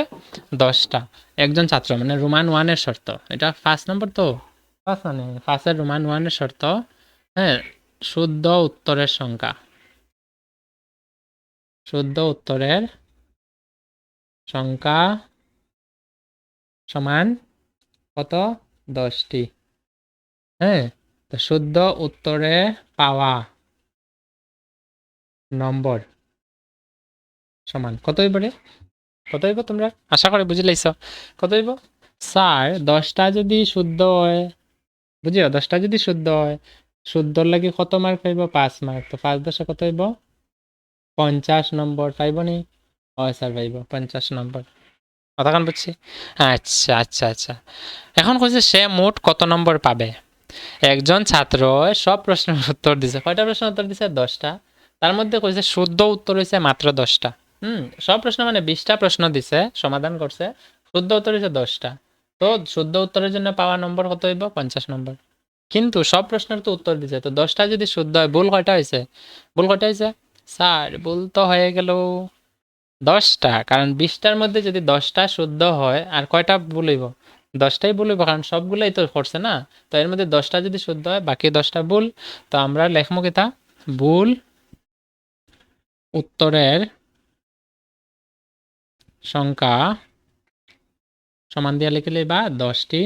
10টা। একজন ছাত্র মানে রোমান 1-এর শর্ত। এটা 5 নম্বর তো? 5 মানে 5-এর রোমান 1-এর শর্ত। হ্যাঁ, শুদ্ধ উত্তরের সংখ্যা। শুদ্ধ উত্তরের সংখ্যা সমান কত? 10টি। হ্যাঁ, তো শুদ্ধ উত্তরে পাওয়া নম্বর সমান কত হইব রে? কত হইব তোমরা আশা করি বুঝি লাইছ? কত হইব? স্যার 10টা যদি শুদ্ধ হয়, বুঝিও 10টা যদি শুদ্ধ হয়, শুদ্ধর লাগি কত মার্ক পাইব? 5 মার্ক। তো 5 10 কত হইব? 50 নম্বর পাইব নি? হয় স্যার পাইব 50 নম্বর। কতক্ষণ বুঝছি? আচ্ছা আচ্ছা আচ্ছা। এখন কইছে সে মোট কত নম্বর পাবে? একজন ছাত্র সব প্রশ্নের উত্তর দিছে। কয়টা প্রশ্নের উত্তর দিছে? 10টা। তার মধ্যে কইছে শুদ্ধ উত্তর হইছে মাত্র 10টা। সব প্রশ্ন মানে 20টা প্রশ্ন দিছে, সমাধান করছে, শুদ্ধ উত্তর হইছে 10টা। তো শুদ্ধ উত্তরের জন্য পাওয়া নম্বর কত হইব? 50 নম্বর। কিন্তু সব প্রশ্নের তো উত্তর দিছে, তো 10টা যদি শুদ্ধ হয়, ভুল কয়টা হয়েছে? ভুল কয়টা হয়েছে? স্যার ভুল তো হয়ে গেল 10টা, কারণ 20টার মধ্যে যদি 10টা শুদ্ধ হয় আর কয়টা ভুল হইব? 10টাই ভুল হইব, কারণ সবগুলাই তো করছে না। তো এর মধ্যে 10টা যদি শুদ্ধ হয়, বাকি 10টা ভুল। তো আমরা লেখমু কিতা? ভুল উত্তরের সংখ্যা সমান দিয়া লিখলে বা 10টি।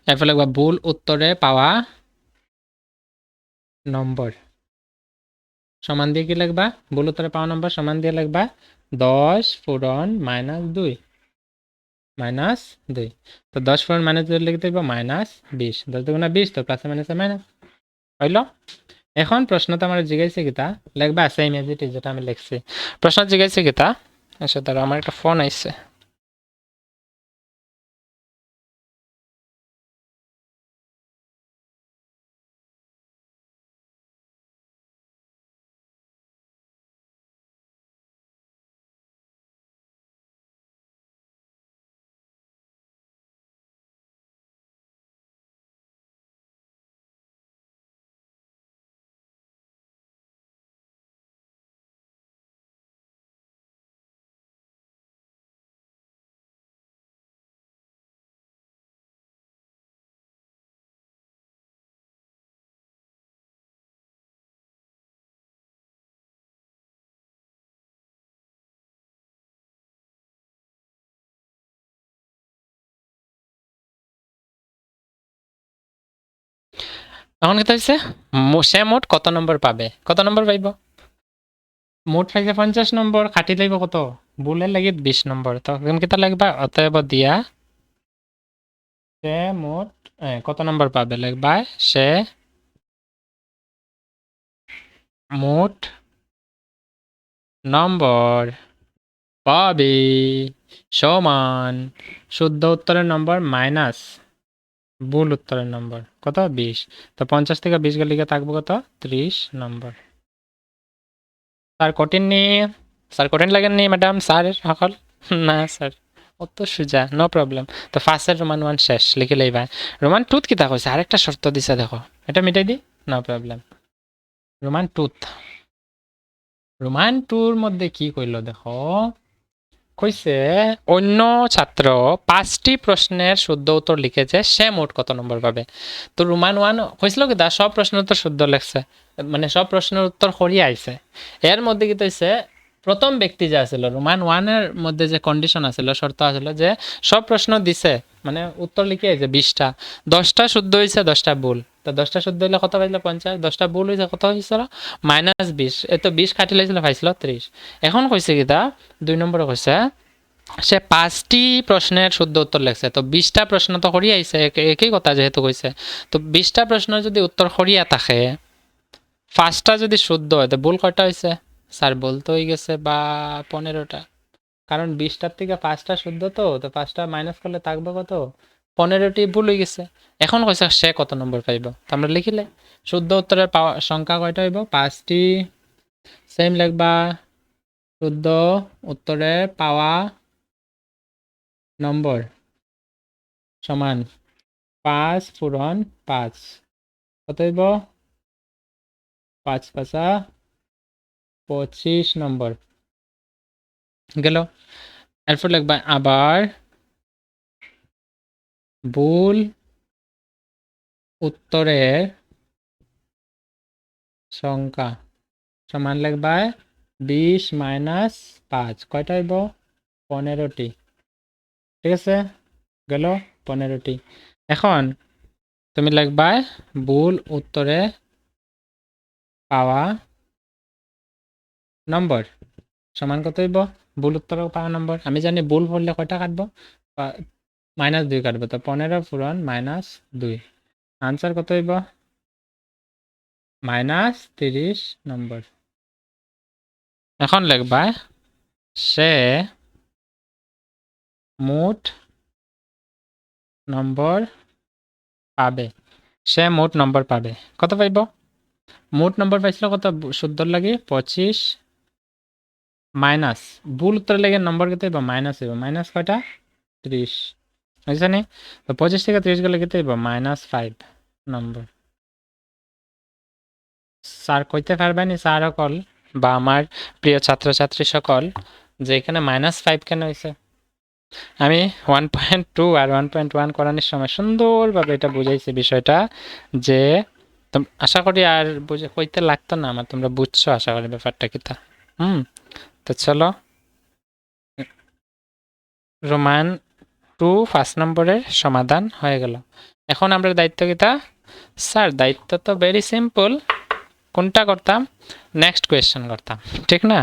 এরপর লিখবা ভুল উত্তরে পাওয়া নম্বর সমান দিয়ে কি লিখবা? ভুল উত্তরে পাওয়া নম্বর সমান দিয়ে লিখবা 10 পূরণ -2 -2। তো 10 পূরণ -2 লিখতে দিব -20। 10 দুগুণা 20, তো প্লাসে মাইনাসে মাইনাস হইল। এখন প্রশ্নটা আমার জিজ্ঞাসা কিতা লিখবা? সেম এজ ইট ইজ যেটা আমি লিখছি। প্রশ্ন জিজ্ঞাসা কিতা? আচ্ছা তারা আমার একটা ফোন আইছে। এখন কি হয়েছে সে মোট কত নম্বর পাবে, কত নম্বর পাইব? মোট পাইছে 50 নম্বর, খাটি লাগবে কত? বুলের লাগি 20 নম্বর। তখন কিতা লাগবা, অতএব দিয়া সে মোট কত নম্বর পাবে লাগবা, সে মোট নম্বর পাবে সমান শুদ্ধ উত্তরের নম্বর মাইনাস ভুল উত্তরের নম্বর কত, 20। তো 50 থেকে 20 গেলে থাকবো কত, 30 নম্বর। স্যার কঠিন নি, স্যার কঠিন লাগেননি ম্যাডাম স্যার সকল? না স্যার অত সোজা, নো প্রবলেম। তো ফার্স্টের রোমান 1 শেষ, লিখে লইবা। রোমান 2 কিতা কইছে, আরেকটা শর্ত দিছে দেখো, এটা মিটাই দি, নো প্রবলেম। রোমান 2, রোমান 2-র মধ্যে কি কইলো দেখো, কইছে অন্য ছাত্র 5টি প্রশ্নের শুদ্ধ উত্তর লিখেছে, সে মোট কত নম্বর পাবে। তো রোমান 1 কইছিল কি দা সব প্রশ্নের উত্তর শুদ্ধ লেখছে, মানে সব প্রশ্নের উত্তর সরিয়ে আইছে। এর মধ্যে কি হইছে, প্রথম ব্যক্তি যে আছিল রোমান 1-এর মধ্যে যে কন্ডিশন আছিল, শর্ত আছিল যে সব প্রশ্ন দিছে, মানে উত্তর লিখে আইছে 20টা, 10টা শুদ্ধ হইছে, 10টা ভুল। তো 10টা শুদ্ধ হইলে কত পাইছিল 50, 10টা ভুল হইছে কত হইছিল -20। এত 20 কাটি লাইছিল পাইছিল 30। এখন কইছে কি দা 2 নম্বরে কইছে সে 5টি প্রশ্নের শুদ্ধ উত্তর লেখছে, তো 20টা প্রশ্ন তো সরিয়ে আইছে, একই কথা যেহেতু কইছে। তো 20টা প্রশ্ন যদি উত্তর সরিয়া থাকে, 5টা যদি শুদ্ধ হয়, তো ভুল কয়টা হয়েছে? স্যার ভুল তো হয়ে গেছে বা 15টা, কারণ 20টার থেকে 5টা শুদ্ধ, তো 5টা মাইনাস করলে থাকবে কত, 15টি ভুল হয়ে গেছে। এখন কইছে সে কত নম্বর পাইব, তো আমরা লিখিলে শুদ্ধ উত্তরের পাওয়া সংখ্যা কয়টা হইব, 5টি। সেম লিখবা, শুদ্ধ উত্তরে পাওয়া নম্বর সমান 5 পূরণ 5, কত হইব 5 5 25 নম্বর গেল। এরপর লিখবা আবার ভুল উত্তরের সংখ্যা সমান লিখবা 20 মাইনাস 5, কয়টা হইব 15টি, ঠিক আছে গেল 15টি। এখন তুমি লিখবা ভুল উত্তরে পাওয়া নম্বর সমান কত হইব, ভুল উত্তরে পাওয়া নম্বর আমি জানি ভুল পড়লে কয়টা কাটবো, -2 কাটবো, তো 15 পূরণ -2, আনসার কত হইব -30 নম্বর। এখন লিখবা সে মোট নম্বর পাবে, সে মোট নম্বর পাবে কত পাইব, মোট নম্বর পাইছিল কত, শুদ্ধ লাগে 25 মাইনাস ভুল উত্তর লাগে নম্বর কত হইব মাইনাস হইব, মাইনাস কয়টা 30, বুঝছো নি? তো 25 থেকে 30 গেলে কত হইব -5 নম্বর। স্যার কইতে পারবেনি স্যার সকল বা আমার প্রিয় ছাত্রছাত্রী সকল যে এখানে -5 কেন হয়েছে? আমি 1.2 আর 1.1 করানোর সময় সুন্দরভাবে এটা বুঝাইছি বিষয়টা, যে আশা করি আর বুঝে কইতে লাগতো না আমার, তোমরা বুঝছো আশা করি ব্যাপারটা কিতা। তো চলো রোমান 2 1 নম্বরের সমাধান হয়ে গেল। এখন আমরা দায়িত্ব কিতা, স্যার দায়িত্ব তো ভেরি সিম্পল, কোনটা করতাম, নেক্সট কোয়েশ্চেন করতাম, ঠিক না?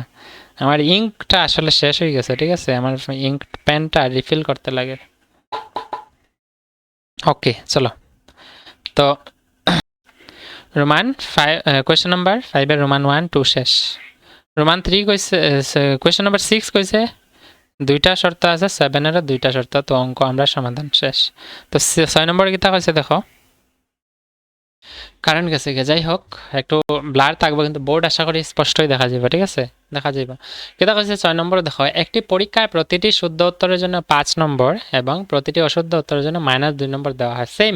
আমার ইঙ্কটা আসলে শেষ হয়ে গেছে, ঠিক আছে, আমার ইঙ্ক পেনটা রিফিল করতে লাগে। ওকে চলো, তো রোমান 5 কোয়েশ্চেন নাম্বার 5 এর রোমান 1 2 শেষ। রোমান 3 কইছে, কোয়েশ্চেন নাম্বার 6 কইছে 2টা শর্ত আছে, 7-এরও 2টা শর্ত, তো অঙ্ক আমরা সমাধান শেষ। তো 6 নম্বরে কিতা কইছে দেখো, কারেন্ট গেছে গে, যাই হোক একটু ব্লার থাকবে কিন্তু বোর্ড আশা করি স্পষ্টই দেখা যাবে, ঠিক আছে দেখা যাবে। কিতা কইছে 6 নম্বরে দেখো, একটি পরীক্ষায় প্রতিটি শুদ্ধ উত্তরের জন্য 5 নম্বর এবং প্রতিটি অশুদ্ধ উত্তরের জন্য -2 নম্বর দেওয়া হয়। সেম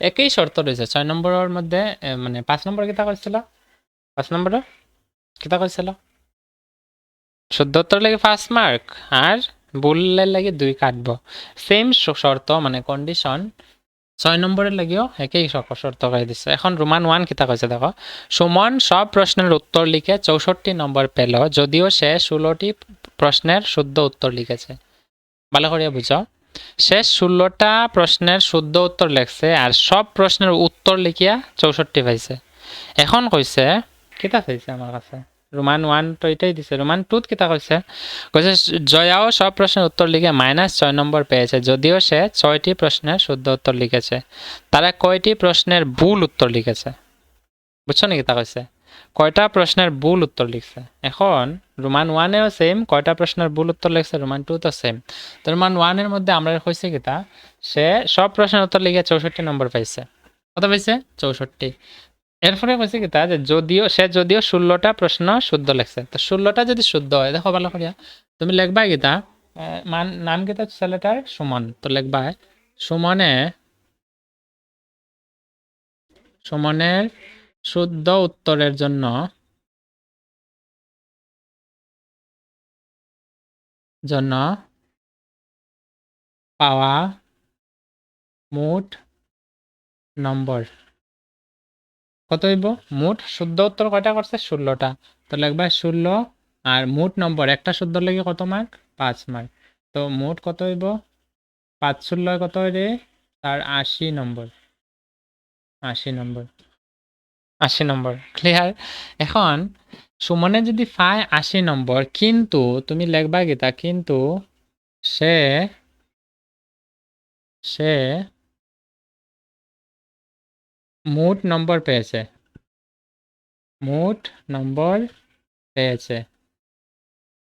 একই শর্ত রয়েছে 6 নম্বরের মধ্যে, মানে 5 নম্বর কিতা কইছিল, 5 নম্বরে কিতা কইছিল, শুদ্ধ উত্তর লাগে 5 মার্ক আর ভুলের লাগে 2 কাটবো। সেম শর্ত মানে কন্ডিশন 6 নম্বরের লাগেও একই শর্ত করে দিচ্ছে। এখন রোমান 1 কিতা কইছে দেখো, সুমন সব প্রশ্নের উত্তর লিখে 64 নম্বর পেল যদিও সে 16টি প্রশ্নের শুদ্ধ উত্তর লিখেছে। ভালো করে বুঝো, সে 16টা প্রশ্নের শুদ্ধ উত্তর লেখছে আর সব প্রশ্নের উত্তর লিখিয়া 64 পাইছে। এখন কইছে কিতা চাইছে আমার কাছে, রোমান 1 তো এটাই দিছে, রোমান 2 কিতা কইছে, কইছে জয়াও সব প্রশ্নের উত্তর লিখে -6 নম্বর পেয়েছে, যদিও সে 6টি প্রশ্নের শুদ্ধ উত্তর লিখেছে। তারা কয়টি প্রশ্নের ভুল উত্তর লিখেছে? বুঝছো নি কিতা কইছে? কয়টা প্রশ্নের ভুল উত্তর লিখছে। এখন রোমান 1-এও সেম, কয়টা প্রশ্নের ভুল উত্তর লিখছে রোমান 2 তো সেম। তো রোমান 1 এর মধ্যে আমরা কইছে কিতা, সে সব প্রশ্নের উত্তর লিখে 64 নম্বর পাইছে। কত পাইছে? 64। এরপরে কইছে কিতা যে যদিও 16টা প্রশ্ন শুদ্ধ লেখছে। তো 16টা যদি শুদ্ধ হয়, দেখো ভালো করিয়া তুমি লিখবা কিতা, নাম কিতা ছেলেটার? সুমন। তো লিখবা সুমনের শুদ্ধ উত্তরের জন্য পাওয়া মোট নম্বর কত হইব? মোট শুদ্ধ উত্তর কয়টা করছে? 16টা। তো লিখবা 16 আর মোট নম্বর, একটা শুদ্ধ লেগে কত মার্ক? 5 মার্ক। তো মোট কত হইব? 5 কত রে? তার 80 নম্বর। 80 নম্বর। 80 নম্বর। ক্লিয়ার? এখন সুমনে যদি পায় 80 নম্বর, কিন্তু তুমি লিখবা কিতা, কিন্তু সে সে মোট নম্বর পেয়েছে। মোট নম্বর পেয়েছে।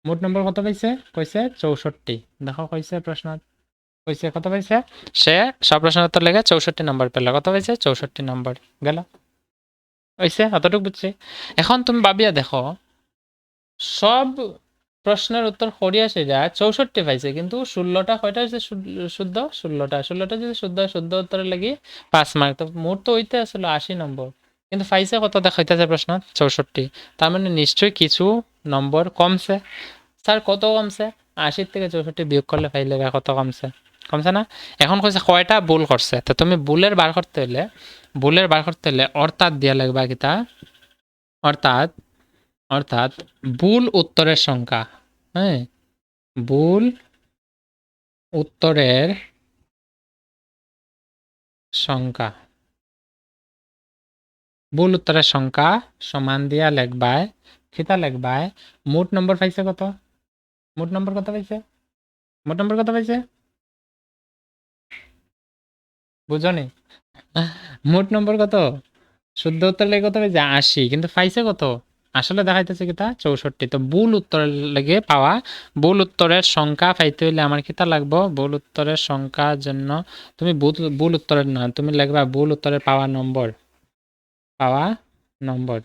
মোট নম্বর কত পাইছে? কইছে 64। দেখো কইছে প্রশ্ন, কইছে কত পাইছে? সে সব প্রশ্নের উত্তর লেগে 64 নম্বর পেল। কত পাইছে? 64 নম্বর। গেল? হইছে? অতটুকু বুঝছি। এখন তুমি ভাবিয়া দেখো, সব প্রশ্নের উত্তর করিয়া সেটা 64 পাইছে, কিন্তু 16টা কয়টা হয়েছে শুদ্ধ? 16টা যদি শুদ্ধ হয়, শুদ্ধ উত্তরের লাগি 5 মার্ক। তো মোট তো হইতে আসলে 80 নম্বর, কিন্তু পাইছে কত দেখাইতেছে প্রশ্ন? 64। তার মানে নিশ্চয়ই কিছু নম্বর কমছে। স্যার কত কমছে? 80 থেকে 64 বিয়োগ করলে পাইলে কত কমছে? কমছে না? এখন কইছে কয়টা ভুল করছে। তো তুমি ভুলের বার করতে হলে অর্থাৎ দিয়া লাগবা কিতা, অর্থাৎ অর্থাৎ ভুল উত্তরের সংখ্যা। হ্যাঁ, ভুল উত্তরের সংখ্যা, ভুল উত্তরের সংখ্যা সমান দিয়া লিখবায়, কিতা লিখবায়, মোট নম্বর পাইছে কত? মোট নম্বর কত পাইছে? মোট নম্বর কত পাইছে? বুঝনি? মোট নম্বর কত? শুদ্ধ উত্তর লেগে কত পাইছে? 80, কিন্তু পাইছে কত? আসলে দেখাইতেছে কিতা? 64। তো ভুল উত্তর লেগে পাওয়া, ভুল উত্তরের সংখ্যা পাইতে হইলে আমার কিতা লাগবো? ভুল উত্তরের সংখ্যার জন্য তুমি ভুল উত্তরের না, তুমি লিখবা ভুল উত্তরের পাওয়া নম্বর। পাওয়া নম্বর।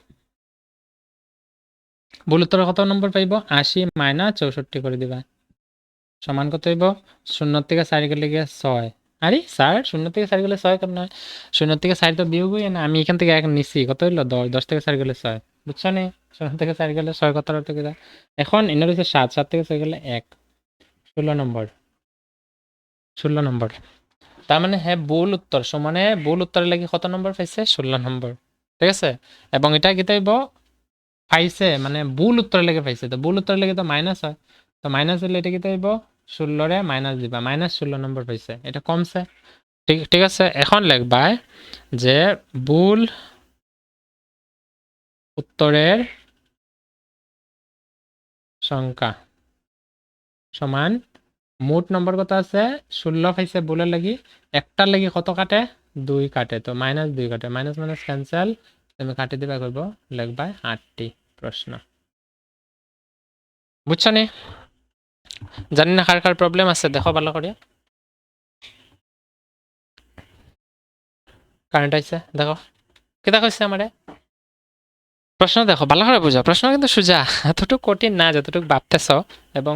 ভুল উত্তরে কত নম্বর পাইব? 80 - 64 করে দিবা। সমান কত হইব? 0 থেকে 4 গেলে গিয়ে 6। আরে স্যার 0 থেকে 4 গেলে 6 কেন হয়? 0 থেকে 4 তো বিয়োগ হই না, আমি এখান থেকে এক নিছি, কত হইল? 10। 10 থেকে 4 গেলে 6। বুঝছো নি? 0 থেকে 4 গেলে 6 কত থেকে যায়? এখন এনে রয়েছে 7। 7 থেকে 6 গেলে 1। 16 নম্বর। 16 নম্বর। তার মানে হ্যাঁ, ভুল উত্তর সমানে ভুল উত্তরের লাগি কত নম্বর পাইছে? 16 নম্বর। ঠিক আছে? এবং এটা কি তাইব? পাইছে মানে ভুল উত্তরের লেগে পাইছে। তো ভুল উত্তরের লেগে তো মাইনাস হয়। তো মাইনাস হলে এটা কি তাইব? 16 রে মাইনাস দিবা। -16 নম্বর পাইছে। এটা কমছে। ঠিক ঠিক আছে? এখন লিখবা যে ভুল উত্তরের সংখ্যা সমান মোট নম্বর কত আছে? 16 পাইছে ভুলের লাগি। একটার লাগি কত কাটে? 2 কাটে। তো -2 কাটে। Minus minus cancel. তুমি কাটি দিবা, করব লিখবা 8টি প্রশ্ন। বুঝছো নি? জানি না কার কার প্রবলেম আছে, দেখো ভালো করে। কারেন্ট আইছে, দেখো কেটা কইছে আমারে। প্রশ্ন দেখো ভালো করে বুঝা, প্রশ্ন কিন্তু সোজা, এতটুকু কঠিন না যতটুকু ভাবতেছ। এবং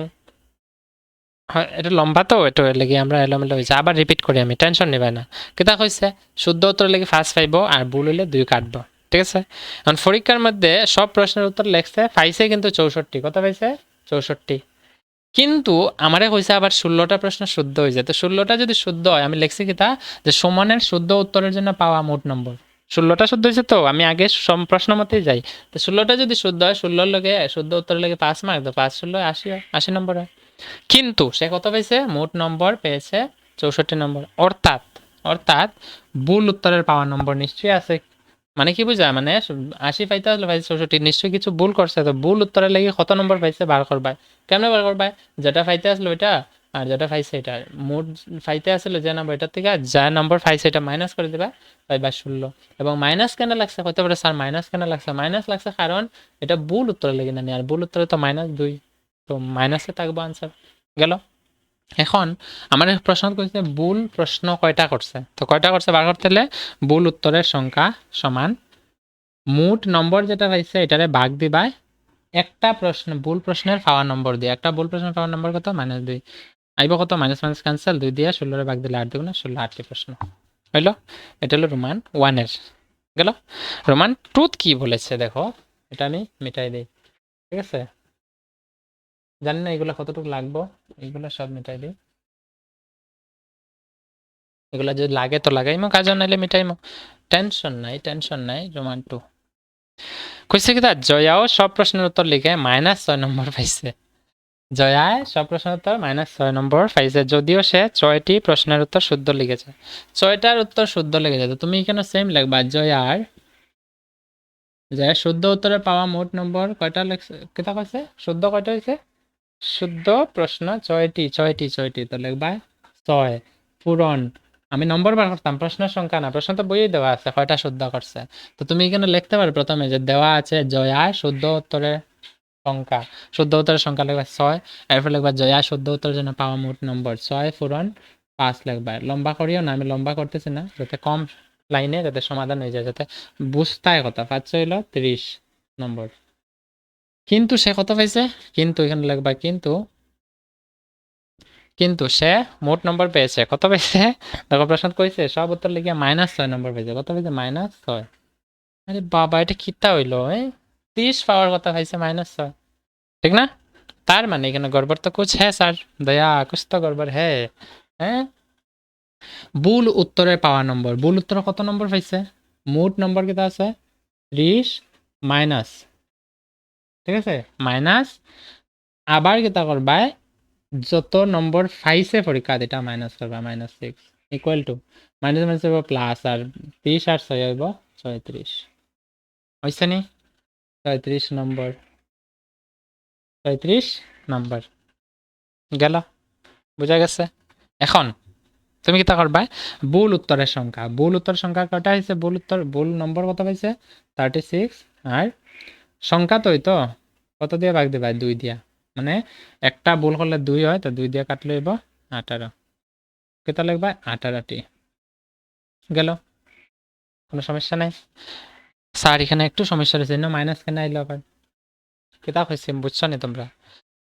হয় এটা লম্বা, তো এটা লেগে আমরা এলোমেলো হয়েছে। আবার রিপিট করি, আমি টেনশন নিবে না। কেটা কইছে শুদ্ধ উত্তর লেগে ফার্স্ট পাইব আর ভুল হইলে 2 কাটবো। ঠিক আছে? এখন পরীক্ষার মধ্যে সব প্রশ্নের উত্তর লেখছে, পাইছে কিন্তু 64। কত পাইছে? 64। কিন্তু আমারে কইছে আবার 16টা প্রশ্ন শুদ্ধ হয়েছে। তো 16টা যদি শুদ্ধ হয়, আমি লিখছি কিতা যে সমানের শুদ্ধ উত্তরের জন্য পাওয়া মোট নম্বর। 16টা শুদ্ধ হয়েছে, তো আমি আগে প্রশ্ন মতেই যাই। তো 16টা যদি শুদ্ধ হয়, 16 লগে শুদ্ধ উত্তরের লাগে 5 মার্ক, তো 5 16 80 হয়, 80 নম্বর হয়। কিন্তু সে কত পেয়েছে? মোট নম্বর পেয়েছে 64 নম্বর। অর্থাৎ অর্থাৎ ভুল উত্তরের পাওয়া নম্বর নিশ্চয়ই আছে। মানে কি বুঝা, মানে 80 পাইতে আসলে পাইছে 64, নিশ্চয়ই কিছু ভুল করছে। তো ভুল উত্তরের লাগি কত নম্বর পাইছে বার করবাই। কেমনে বার করবাই? যেটা পাইতে আসলো ওইটা আর যেটা পাইছে এটা, মোট পাইতে আসলে যে নম্বর এটার থেকে যা নম্বর পাইছে এটা মাইনাস করে দিবা, পাইবা 16। এবং মাইনাস কেন লাগছে কইতে পারে স্যার, মাইনাস কেন লাগছে? মাইনাস লাগছে কারণ এটা ভুল উত্তরের লাগি না, আর ভুল উত্তরে তো -2, তো মাইনাসে থাকবো আনসার। গেল। এখন আমার প্রশ্ন করছে ভুল প্রশ্ন কয়টা করছে, তো কয়টা করছে বার করতে হলে ভুল উত্তরের সংখ্যা সমান মোট নম্বর যেটা পাইছে এটারে ভাগ দিবা একটা প্রশ্ন ভুল প্রশ্নের পাওয়া নম্বর দিয়ে। একটা ভুল প্রশ্নের পাওয়া নম্বর কত? -2। আইব কত? মাইনাস মাইনাস ক্যান্সেল, 2 দিয়ে 16 ভাগ দিলে 8 2 16, 8টি প্রশ্ন হইল। এটা হলো রোমান 1-এর। গেল। রোমান 2 কি বলেছে দেখো, এটা আমি মিটাই দিই। ঠিক আছে, জানি না এগুলো কতটুকু লাগবো, এগুলো সব মিটাই দিই। এগুলা যদি লাগে তো লাগাইমো, কাজ নাইলে মিটাইমো, টেনশন নাই। রোমান 2 কইছে কি, জয়াও সব প্রশ্নের উত্তর লিখে -6 নম্বর পাইছে। জয়ায় সব প্রশ্নের উত্তর -6 নম্বর পাইছে, যদিও সে 6টি প্রশ্নের উত্তর শুদ্ধ লিখেছে। 6টার উত্তর শুদ্ধ লিখেছে, তো তুমি এখানে সেম লিখবা জয়ার শুদ্ধ উত্তরে পাওয়া মোট নম্বর কয়টা লিখছে, কেটা কইছে শুদ্ধ কয়টা হয়েছে? শুদ্ধ প্রশ্ন 6টি, তো লিখবা 6 পূরণ, আমি নম্বর বার করতাম, প্রশ্নের সংখ্যা না, প্রশ্ন তো বইয়ে দেওয়া আছে কয়টা শুদ্ধ করছে। তো তুমি এখানে লিখতে পারো প্রথমে যে দেওয়া আছে জয়া শুদ্ধ উত্তরের সংখ্যা, শুদ্ধ উত্তরের সংখ্যা লিখবা 6, এরপর লিখবা জয়া শুদ্ধ উত্তরের জন্য পাওয়া মোট নম্বর 6 পূরণ 5 লিখবা। লম্বা করিও না, আমি লম্বা করতেছি না যাতে কম লাইনে যাতে সমাধান হয়ে যায়, যাতে বুঝতায় কথা। 5 হইল 30 নম্বর। কিন্তু সে কত পাইছে? কিন্তু এখানে লিখবা কিন্তু সে মোট নম্বর পেয়েছে, কত পেয়েছে দেখো প্রশ্ন কইছে সব উত্তর লিখে -6 নম্বর পেয়েছে। কত পেয়েছে? -6। আরে বাবা, এটা কিতা হইলো? 30 পাওয়ার কথা পাইছে -6, ঠিক না? তার মানে এখানে গড়বড় তো কুছ হ্যাঁ স্যার, দয়া কুছ তো গড়বড় হ্যাঁ। হ্যাঁ, ভুল উত্তরে পাওয়া নম্বর, ভুল উত্তরে কত নম্বর পাইছে? মোট নম্বর কিতা আছে 30 মাইনাস, ঠিক আছে, মাইনাস আবার কিতা করবা যত নম্বর পাইছে পরীক্ষাত এটা মাইনাস করবা, -6 ইকুয়াল টু মাইনাস মাইনাস হইব প্লাস, আর 30 আর 6 হইব 36। হয়েছে নি? 36 নম্বর, 36 নম্বর। গেল, বুঝা গেছে? এখন তুমি কিতা করবা ভুল উত্তরের সংখ্যা, ভুল উত্তর সংখ্যা কয়টা হয়েছে? ভুল নম্বর কত পাইছে? 36। আর সংখ্যা তো হইতো কত দিয়ে ভাগ দিবা? 2 দিয়া, মানে একটা ভুল করলে 2 হয়, তো 2 দিয়ে কাটলে হইব 18। কেতা লিখবা? 18টি। গেল, কোনো সমস্যা নাই। স্যার এখানে একটু সমস্যা রয়েছে, মাইনাস কেন আইলো আবার? কিতাব হয়েছে বুঝছো নি তোমরা?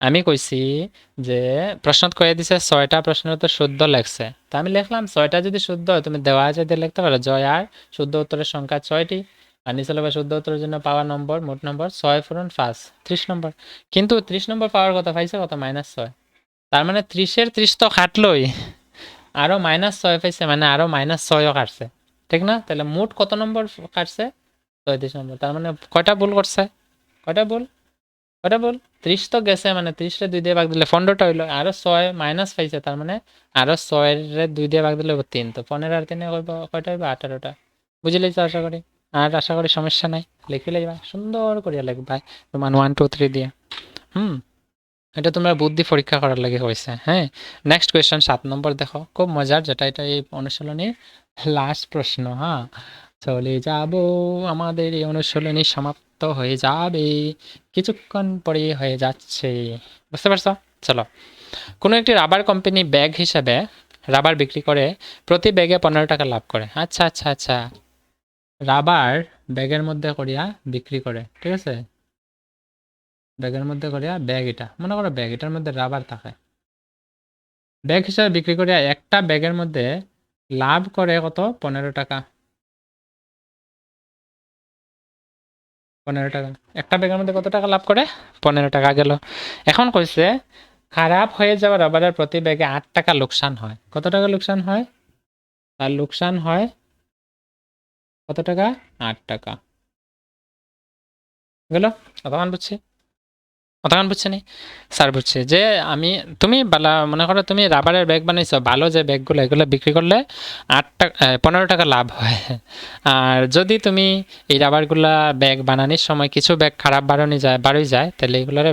আমি কইছি যে প্রশ্নত কয়ে দিছে 6টা প্রশ্নের উত্তর শুদ্ধ লেখছে, তা আমি লিখলাম 6টা যদি শুদ্ধ হয় তুমি দেওয়া আছে দিয়ে লিখতে পারো জয়ার শুদ্ধ উত্তরের সংখ্যা 6টি, আর নিচে লিখবা শুদ্ধ উত্তরের জন্য পাওয়া নম্বর মোট নম্বর 6 পূরণ 5 30 নম্বর। কিন্তু 30 নম্বর পাওয়ার কথা পাইছে কত? -6। তার মানে 30-এর 30 তো কাটলই, আরো -6 পাইছে, মানে আরো -6ও কাটছে, ঠিক না? তাহলে মোট কত নম্বর কাটছে? 34 নম্বর। তার মানে কয়টা ভুল করছে? কয়টা ভুল? কয়টা ভুল? 30 তো গেছে, মানে 30-রে 2 দিয়ে ভাগ দিলে 15টা হইলো, আরো 6 মাইনাস পাইছে, তার মানে আরো 6-রে 2 দিয়ে ভাগ দিলে 3, তো 15 আর 3-এ কয়টা হইব? 18টা। বুঝে লাইছো আশা করি? আর আশা করি সমস্যা নাই, লিখে লাইবা সুন্দর করিয়া লিখবা মান 1 2 3 দিয়ে। এটা তোমরা বুদ্ধি পরীক্ষা করার লাগে হয়েছে। হ্যাঁ, নেক্সট কোয়েশ্চেন 7 নম্বর দেখো, খুব মজার, যেটা এটা এই অনুশীলনীর লাস্ট প্রশ্ন। হ্যাঁ, চলে যাব, আমাদের এই অনুশীলনী সমাপ্ত হয়ে যাবে, কিছুক্ষণ পরে হয়ে যাচ্ছে, বুঝতে পারছো? চলো, কোনো একটি রাবার কোম্পানি ব্যাগ হিসেবে রাবার বিক্রি করে প্রতি ব্যাগে 15 টাকা লাভ করে। আচ্ছা আচ্ছা আচ্ছা, রাবার ব্যাগের মধ্যে করিয়া বিক্রি করে, ঠিক আছে, ব্যাগের মধ্যে করিয়া, ব্যাগ এটা মনে করো, ব্যাগ এটার মধ্যে রাবার থাকে, ব্যাগ হিসাবে বিক্রি করিয়া একটা ব্যাগের মধ্যে লাভ করে কত? 15 টাকা। 15 টাকা, একটা ব্যাগের মধ্যে কত টাকা লাভ করে? 15 টাকা। গেল। এখন কইছে খারাপ হয়ে যাওয়া রাবারের প্রতি ব্যাগে 8 টাকা লোকসান হয়। কত টাকা লোকসান হয়? তার লোকসান হয় কত টাকা? 8 টাকা। গেল, কতক্ষণ বুঝছি? অতক্ষণ বুঝছে নি স্যার বুঝছে যে আমি তুমি বালা মনে করো তুমি রাবারের ব্যাগ বানাইছো ভালো যে ব্যাগগুলো এগুলো বিক্রি করলে 8 টাকা 15 টাকা লাভ হয় আর যদি তুমি এই রাবারগুলা ব্যাগ বানানোর সময় কিছু ব্যাগ খারাপ বাড়ি যায় তাহলে এগুলোর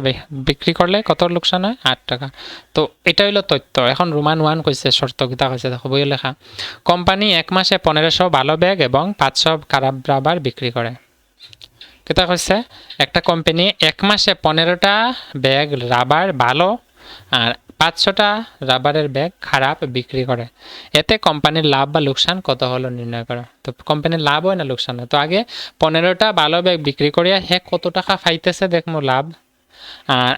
বিক্রি করলে কত লোকসান হয় 8 টাকা। তো এটা হইলো তথ্য। এখন রোমান 1 কইছে শর্ত কিতা কইছে দেখো বই লেখা কোম্পানি 1 মাসে 1500 ভালো ব্যাগ এবং 500 খারাপ রাবার বিক্রি করে। কেতা কইছে একটা কোম্পানি 1 মাসে 15টা ব্যাগ রাবার ভালো আর 500টা রাবারের ব্যাগ খারাপ বিক্রি করে। এতে কোম্পানির লাভ বা লোকসান কত হলো নির্ণয় করো। তো কোম্পানির লাভ হয় না লোকসান হয়? তো আগে 15টা ভালো ব্যাগ বিক্রি করিয়া হে কত টাকা পাইতেছে দেখমু লাভ, আর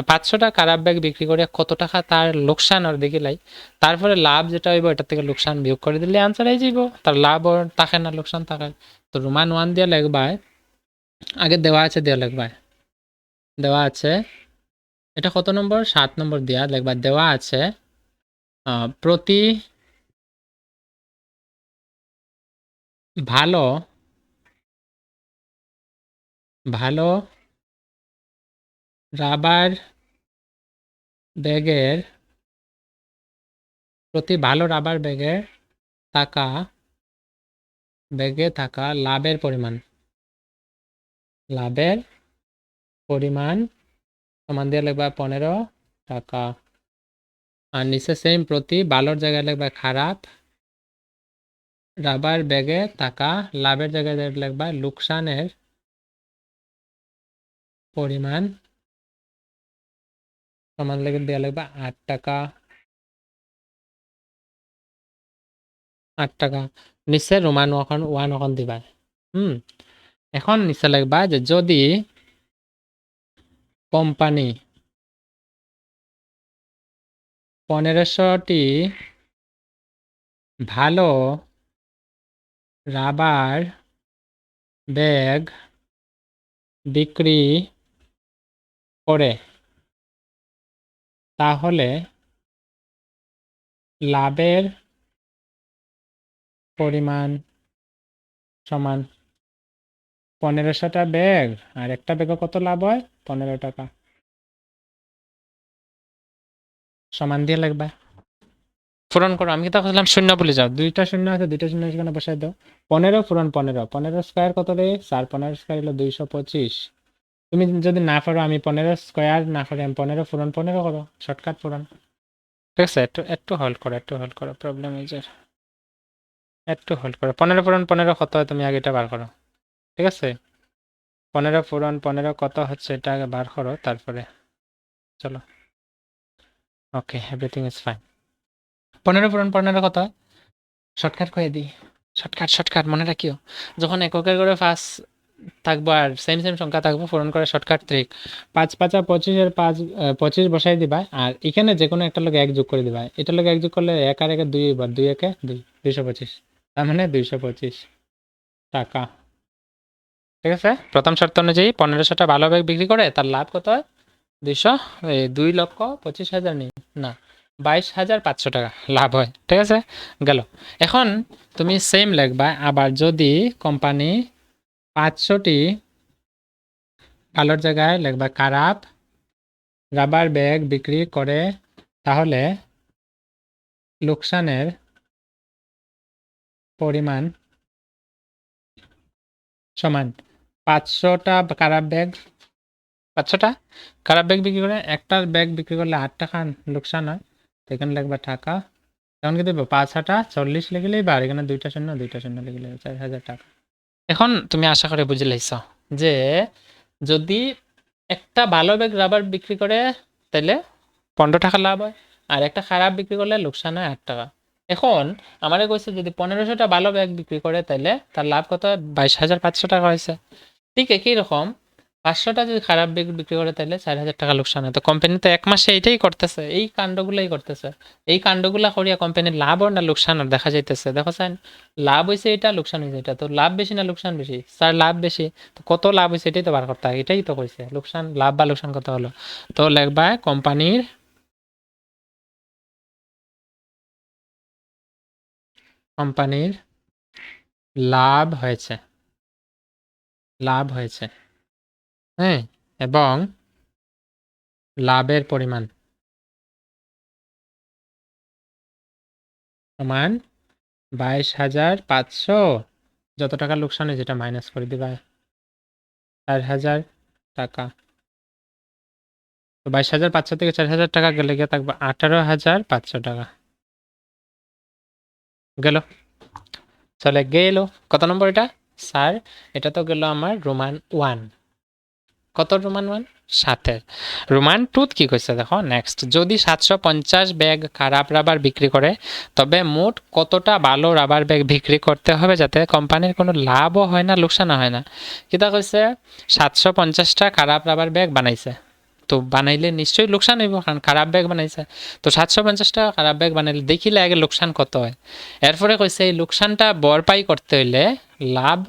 500টা খারাপ ব্যাগ বিক্রি করিয়া কত টাকা তার লোকসান ওর দিকে লাই, তারপরে লাভ যেটা হইব এটা থেকে লোকসান বিয়োগ করে দিলে আনসার হয়ে যাইব। তার লাভ ওর থাকে না লোকসান থাকে। তো রোমান 1 দিয়ে লিখবা, আগে দেওয়া আছে দেওয়া লিখবা, দেওয়া আছে এটা কত নম্বর 7 নম্বর দিয়া লিখবা দেওয়া আছে প্রতি ভালো ভালো রাবার ব্যাগের প্রতি ভালো রাবার ব্যাগে থাকা লাভের পরিমাণ সমান দিয়ে লিখবা 15 টাকা। আর নিচে সেম প্রতি ভালোর জায়গায় লিখবা খারাপ রাবার ব্যাগে থাকা লাভের জায়গায় লিখবা লোকসানের পরিমাণ সমান লেগে দেওয়া লিখবা 8 টাকা। 8 টাকা নিচে রোমান 1 এখন দিবা। এখন নিচে লিখবা যে যদি কোম্পানি 1500টি ভালো রাবার ব্যাগ বিক্রি করে তাহলে লাভের পরিমাণ সমান 1500টা ব্যাগ আর একটা ব্যাগে কত লাভ হয় 15 টাকা সমান দিয়ে লিখবা। পূরণ করো। আমি তো বললাম শূন্য বলে যাও, দুইটা শূন্য আছে, দুইটা শূন্য সেখানে বসাই দাও। 15 পূরণ 15, 15 স্কোয়ার কত রে 4, 15 স্কোয়ার হলো 225। তুমি যদি না পারো আমি 15 স্কোয়ার না পারি আমি 15 পূরণ 15 করো, শর্টকাট পূরণ। ঠিক আছে, একটু একটু হোল্ড করো প্রবলেম হয়েছে, একটু হোল্ড করো। 15 পূরণ 15 কত হয় তুমি আগে এটা বার করো। ঠিক আছে, 15 পূরণ 15 কত হচ্ছে এটা আগে বার করো, তারপরে চলো। ওকে, এভরিথিং ইজ ফাইন। 15 পূরণ 15 কত হয় শর্টকাট করে দিই, শর্টকাট মনে রাখিও। যখন এককের করে ফার্স্ট থাকবো আর সেম সংখ্যা থাকবো পূরণ করে শর্টকাট ট্রিক 5 5 25 5 25 বসাই দিবা আর এখানে যে কোনো একটা লোক 1 যোগ করে দিবা। এটা লোক 1 যোগ করলে 1 আর 1 2 বার 2 1 2 225, তার মানে 225 টাকা। ঠিক আছে, প্রথম শর্ত অনুযায়ী 1500টা ভালো ব্যাগ বিক্রি করে তার লাভ কত হয় 2,25,000 নেই না 22,500 টাকা লাভ হয়। ঠিক আছে, গেল। এখন তুমি সেম লিখবা আবার যদি কোম্পানি 500টি ভালোর জায়গায় লিখবা খারাপ রাবার ব্যাগ বিক্রি করে তাহলে লোকসানের পরিমাণ সমান 500টা খারাপ ব্যাগ বিক্রি করে একটা ব্যাগ বিক্রি করলে 8 টাকা লোকসান হয়, তো এখানে লিখবা টাকা। তখন কি দেবো 5 × 40 লিখলেই বা আর এখানে দুইটা শূন্য লিখলে 4,000 টাকা। এখন তুমি আশা করে বুঝে লাইছ যে যদি একটা ভালো ব্যাগ রাবার বিক্রি করে তাহলে 15 টাকা লাভ হয় আর একটা খারাপ বিক্রি করলে লোকসান হয় 8 টাকা। এখন আমারে কইছে যদি 1500টা ভালো ব্যাগ বিক্রি করে তাহলে তার লাভ কত হয় 22,500 টাকা হয়েছে। ঠিক একই রকম 500টা যদি খারাপ ব্যাগ বিক্রি করে তাহলে 4,000 টাকা লোকসান হয়। তো কোম্পানি তো 1 মাসে এইটাই করতেছে, এই কাণ্ডগুলাই করতেছে। এই কাণ্ডগুলা করিয়া কোম্পানির লাভ না লোকসান দেখা যাইতেছে। দেখো স্যার, লাভ হয়েছে এটা, লোকসান হয়েছে এটা। তো লাভ বেশি না লোকসান বেশি? স্যার লাভ বেশি। তো কত লাভ হয়েছে এটাই তো বার করতে হয়, এটাই তো কইছে লোকসান লাভ বা লোকসান কত হলো। তো লিখবা কোম্পানির লাভ হয়েছে, হ্যাঁ, এবং লাভের পরিমাণ সমান 22,500, যত টাকা লোকসান হয় যেটা মাইনাস করে দিবা 4,000 টাকা। তো 22,500 থেকে 4,000 টাকা গেলে গিয়ে থাকবে 18,500 টাকা। গেল, চলে গেল। কত নম্বর এটা স্যার? এটা তো গেল আমার রোমান 1। কত রোমান 1? 7-এর। রোমান 2 কি কইছে দেখো নেক্সট, যদি 750 ব্যাগ খারাপ রাবার বিক্রি করে তবে মোট কতটা ভালো রাবার ব্যাগ বিক্রি করতে হবে যাতে কোম্পানির কোনো লাভও হয় না লোকসানও হয় না। কিতা কইছে 750টা খারাপ রাবার ব্যাগ বানাইছে, তো বানাইলে নিশ্চয়ই লোকসান হইব কারণ খারাপ ব্যাগ বানাইছে। তো 750টা খারাপ ব্যাগ বানাইলে দেখিলে আগে লোকসান কত হয়, এরপরে কইছে এই লোকসানটা ভরপাই করতে হইলে লাভ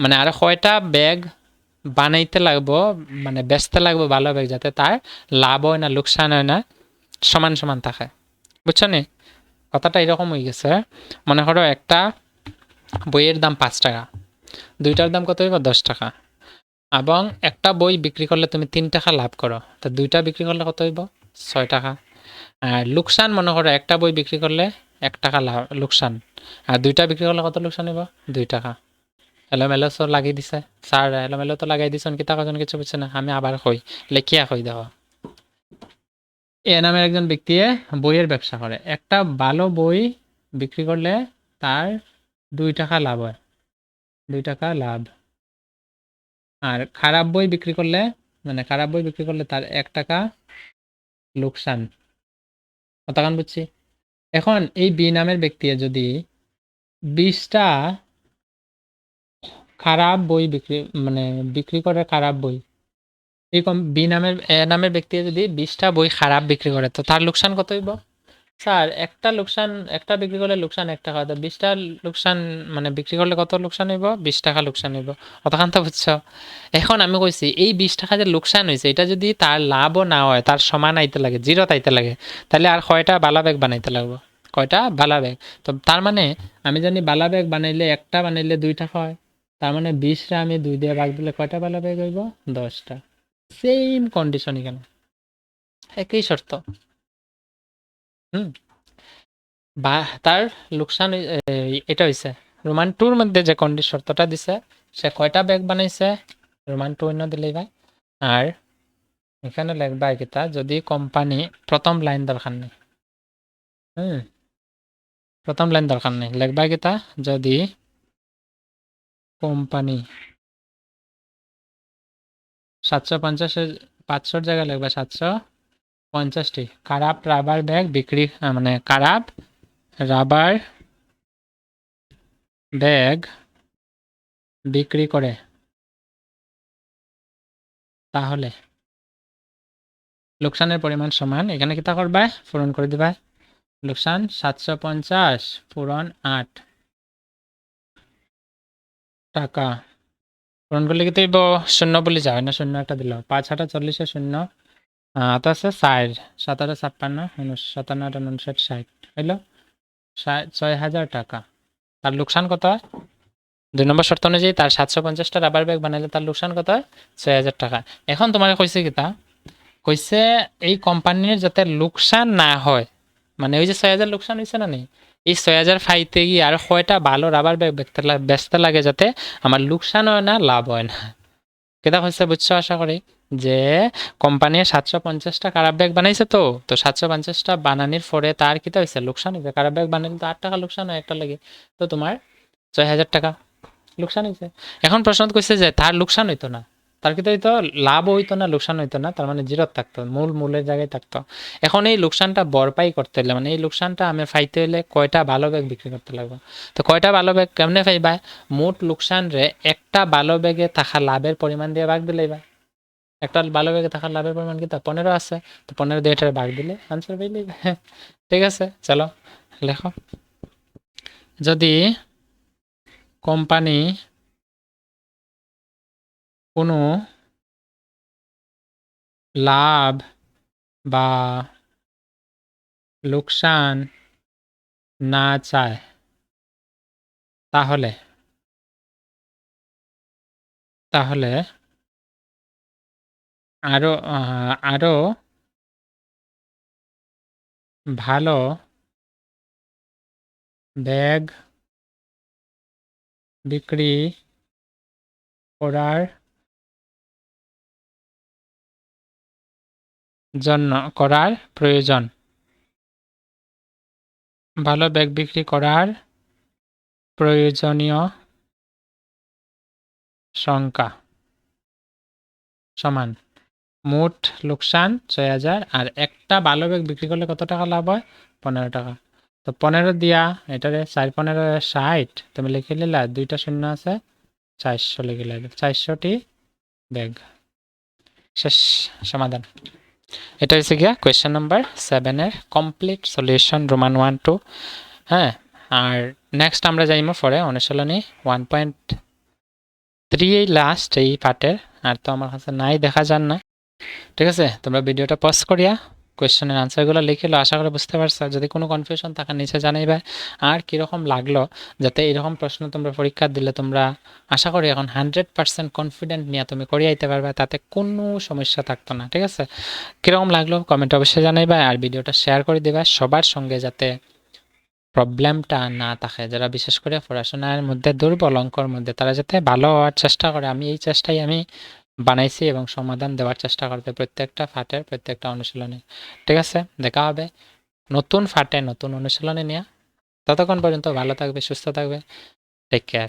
মানে আর কয়টা ব্যাগ বানাইতে লাগবো, মানে বেচতে লাগবো ভালো ব্যাগ যাতে তার লাভ হয় না লোকসান হয় না, সমান সমান থাকে। বুঝছো নি? কথাটা এরকম হয়ে গেছে, মনে করো একটা বইয়ের দাম 5 টাকা, দুইটার দাম কত হইব 10 টাকা, এবং একটা বই বিক্রি করলে তুমি 3 টাকা লাভ করো, তো দুইটা বিক্রি করলে কত হইব 6 টাকা। আর লোকসান মনে করো একটা বই বিক্রি করলে 1 টাকা লাভ লোকসান, আর দুইটা বিক্রি করলে কত লোকসান হইব 2 টাকা। এলোমেলো তো লাগিয়ে দিছে স্যার, এলোমেলো তো লাগাই দিছেন, কিতা কজন কিছু বুঝছে না, আমি আবার কই লেখিয়া কই দেখো। এ নামের একজন ব্যক্তি বইয়ের ব্যবসা করে, একটা ভালো বই বিক্রি করলে তার 2 টাকা লাভ হয়, 2 টাকা লাভ। আর খারাপ বই বিক্রি করলে, মানে খারাপ বই বিক্রি করলে তার 1 টাকা লোকসান। কতক্ষণ বুঝছি? এখন এই বি নামের ব্যক্তি যদি 20টা খারাপ বই বিক্রি মানে বিক্রি করে খারাপ বই, এরকম বি নামের এ নামের ব্যক্তি যদি 20টা বই খারাপ বিক্রি করে তো তার লোকসান কত হইব? স্যার একটা লোকসান, একটা বিক্রি করলে লোকসান 1 টাকা, তো 20টা লোকসান মানে বিক্রি করলে কত লোকসান হইব? 20 টাকা লোকসান হইব। কতক্ষণ তো বুঝছো? এখন আমি কইছি এই 20 টাকা যে লোকসান হয়েছে এটা যদি তার লাভও না হয়, তার সমান আইতে লাগে, জিরো আইতে লাগে, তাহলে আর কয়টা বালা ব্যাগ বানাইতে লাগবে? কয়টা বালা ব্যাগ? তো তার মানে আমি জানি বালা ব্যাগ বানাইলে একটা বানাইলে 2 টাকা হয়, তার মানে 20টা আমি 2 দিয়ে ভাগ দিলে কয়টা বালা ব্যাগ হইব? 10টা। সেম কন্ডিশন এখানে, একই শর্ত। হুম, বা তার লোকসান এটা হইছে রোমান 2-র মধ্যে যে শর্তটা দিছে, সে কয়টা ব্যাগ বানাইছে রোমান 2 অন্য দিলেই ভাই। আর এখানে লিখবা কিতা, যদি কোম্পানি, প্রথম লাইন দরকার নেই, হুম, প্রথম লাইন দরকার নেই, লিখবা কিতা, যদি কোম্পানি 750-এর 500-র জায়গায় লিখবা 750টি খারাপ রাবার ব্যাগ বিক্রি মানে খারাপ রাবার ব্যাগ বিক্রি করে, তাহলে লোকসানের পরিমাণ সমান, এখানে কিতা করবা পূরণ করে দিবা, লোকসান 750 পূরণ 8 টাকা, পূরণ করলে কি তৈব শূন্য বলে যাবে না, শূন্য একটা দিল, 5 8 40 শূন্য, তো আছে 4 7 8 56 57 8 59 60 হইল 6,000 টাকা। তার লোকসান কত হয়? 2 নম্বর শর্ত অনুযায়ী তার 750টা রাবার ব্যাগ বানাইলে তার লোকসান কত হয়? 6,000 টাকা। এখন তোমাকে কইছে কিতা, কইছে এই কোম্পানির যাতে লোকসান না হয়, মানে ওই যে 6,000 লোকসান হয়েছে না নেই, এই 6,000 ফাইতে গিয়ে আর কয়টা ভালো রাবার ব্যাগ বেচতে লাগে যাতে আমার লোকসান হয় না লাভ হয় না। কেটা হচ্ছে বুঝছো আশা করি, যে কোম্পানি 750টা খারাপ ব্যাগ বানাইছে, তো তো 750টা বানানির পরে তার কিতা হয়েছে লোকসান হয়েছে, খারাপ ব্যাগ বানাইলে তো 8 টাকা লোকসান হয় একটা লাগে, তো তোমার 6,000 টাকা লোকসান হয়েছে। এখন প্রশ্ন করছে যে তার লোকসান হইতো না, তার কিন্তু হইতো লাভ হইতো না লোকসান হইতো না, তার মানে জিরো থাকতো, মূলের জায়গায় থাকতো। এখন এই লোকসানটা ভরপাই করতে হলে, মানে এই লোকসানটা আমি ফাইতে হলে কয়টা ভালো ব্যাগ বিক্রি করতে লাগবে, তো কয়টা ভালো ব্যাগ কেমনে ফাইবা? মোট লোকসান রে একটা ভালো ব্যাগে থাকা লাভের পরিমাণ দিয়ে ভাগ দিলেই, একটা ভালো ব্যাগে থাকার লাভের পরিমাণ কি তা 15 আছে, তো 15 দিয়ে এটার ভাগ দিলে আনসার পাইলেই। ঠিক আছে, চলো লেখো, যদি কোম্পানি কোনো লাভ বা লোকসান না চায় তাহলে তাহলে আরো ভালো ব্যাগ বিক্রি করার করার প্রয়োজন। ভালো ব্যাগ বিক্রি করার প্রয়োজনীয় সংখ্যা সমান মোট লোকসান ৬,০০০ আর একটা ভালো ব্যাগ বিক্রি করলে কত টাকা লাভ হয়? ১৫ টাকা। তো ১৫ দিয়া এটারে ৪-১৫ ৬০ তুমি লিখে নিলা, ২টা শূন্য আছে, ৪০০ লিখে নিলে ৪০০টি ব্যাগ। শেষ সমাধান। এটা হচ্ছে গিয়া কোয়েশ্চেন নাম্বার 7 এর কমপ্লিট সলিউশন রোমান 1-2। হ্যাঁ, আর নেক্সট আমরা যাইমো পরে অনুশীলনী 1.3 এই লাস্ট এই পার্টের। আর তো আমার কাছে নাই, দেখা যান না। ঠিক আছে, তোমরা ভিডিওটা পজ করিয়া কোয়েশ্চেনের আনসারগুলো লিখে লো। আশা করি বুঝতে পারছো। যদি কোনো কনফিউশন থাকে নিচে জানাইবা। আর কীরকম লাগলো, যাতে এরকম প্রশ্ন তোমরা পরীক্ষা দিলে তোমরা আশা করি এখন 100% কনফিডেন্ট নিয়ে তুমি করিয়ে আইতে পারবে, তাতে কোনো সমস্যা থাকতো না। ঠিক আছে, কীরকম লাগলো কমেন্ট অবশ্যই জানাইবা। আর ভিডিওটা শেয়ার করে দিবা সবার সঙ্গে, যাতে প্রবলেমটা না থাকে। যারা বিশেষ করে পড়াশোনার মধ্যে দুর্বল, অঙ্কর মধ্যে, তারা যাতে ভালো হওয়ার চেষ্টা করে। আমি এই চেষ্টাই আমি বানাইছি এবং সমাধান দেওয়ার চেষ্টা করতে প্রত্যেকটা পাঠের প্রত্যেকটা অনুশীলনে। ঠিক আছে, দেখা হবে নতুন পাঠে নতুন অনুশীলনে নিয়ে। ততক্ষণ পর্যন্ত ভালো থাকবে, সুস্থ থাকবে। Take care.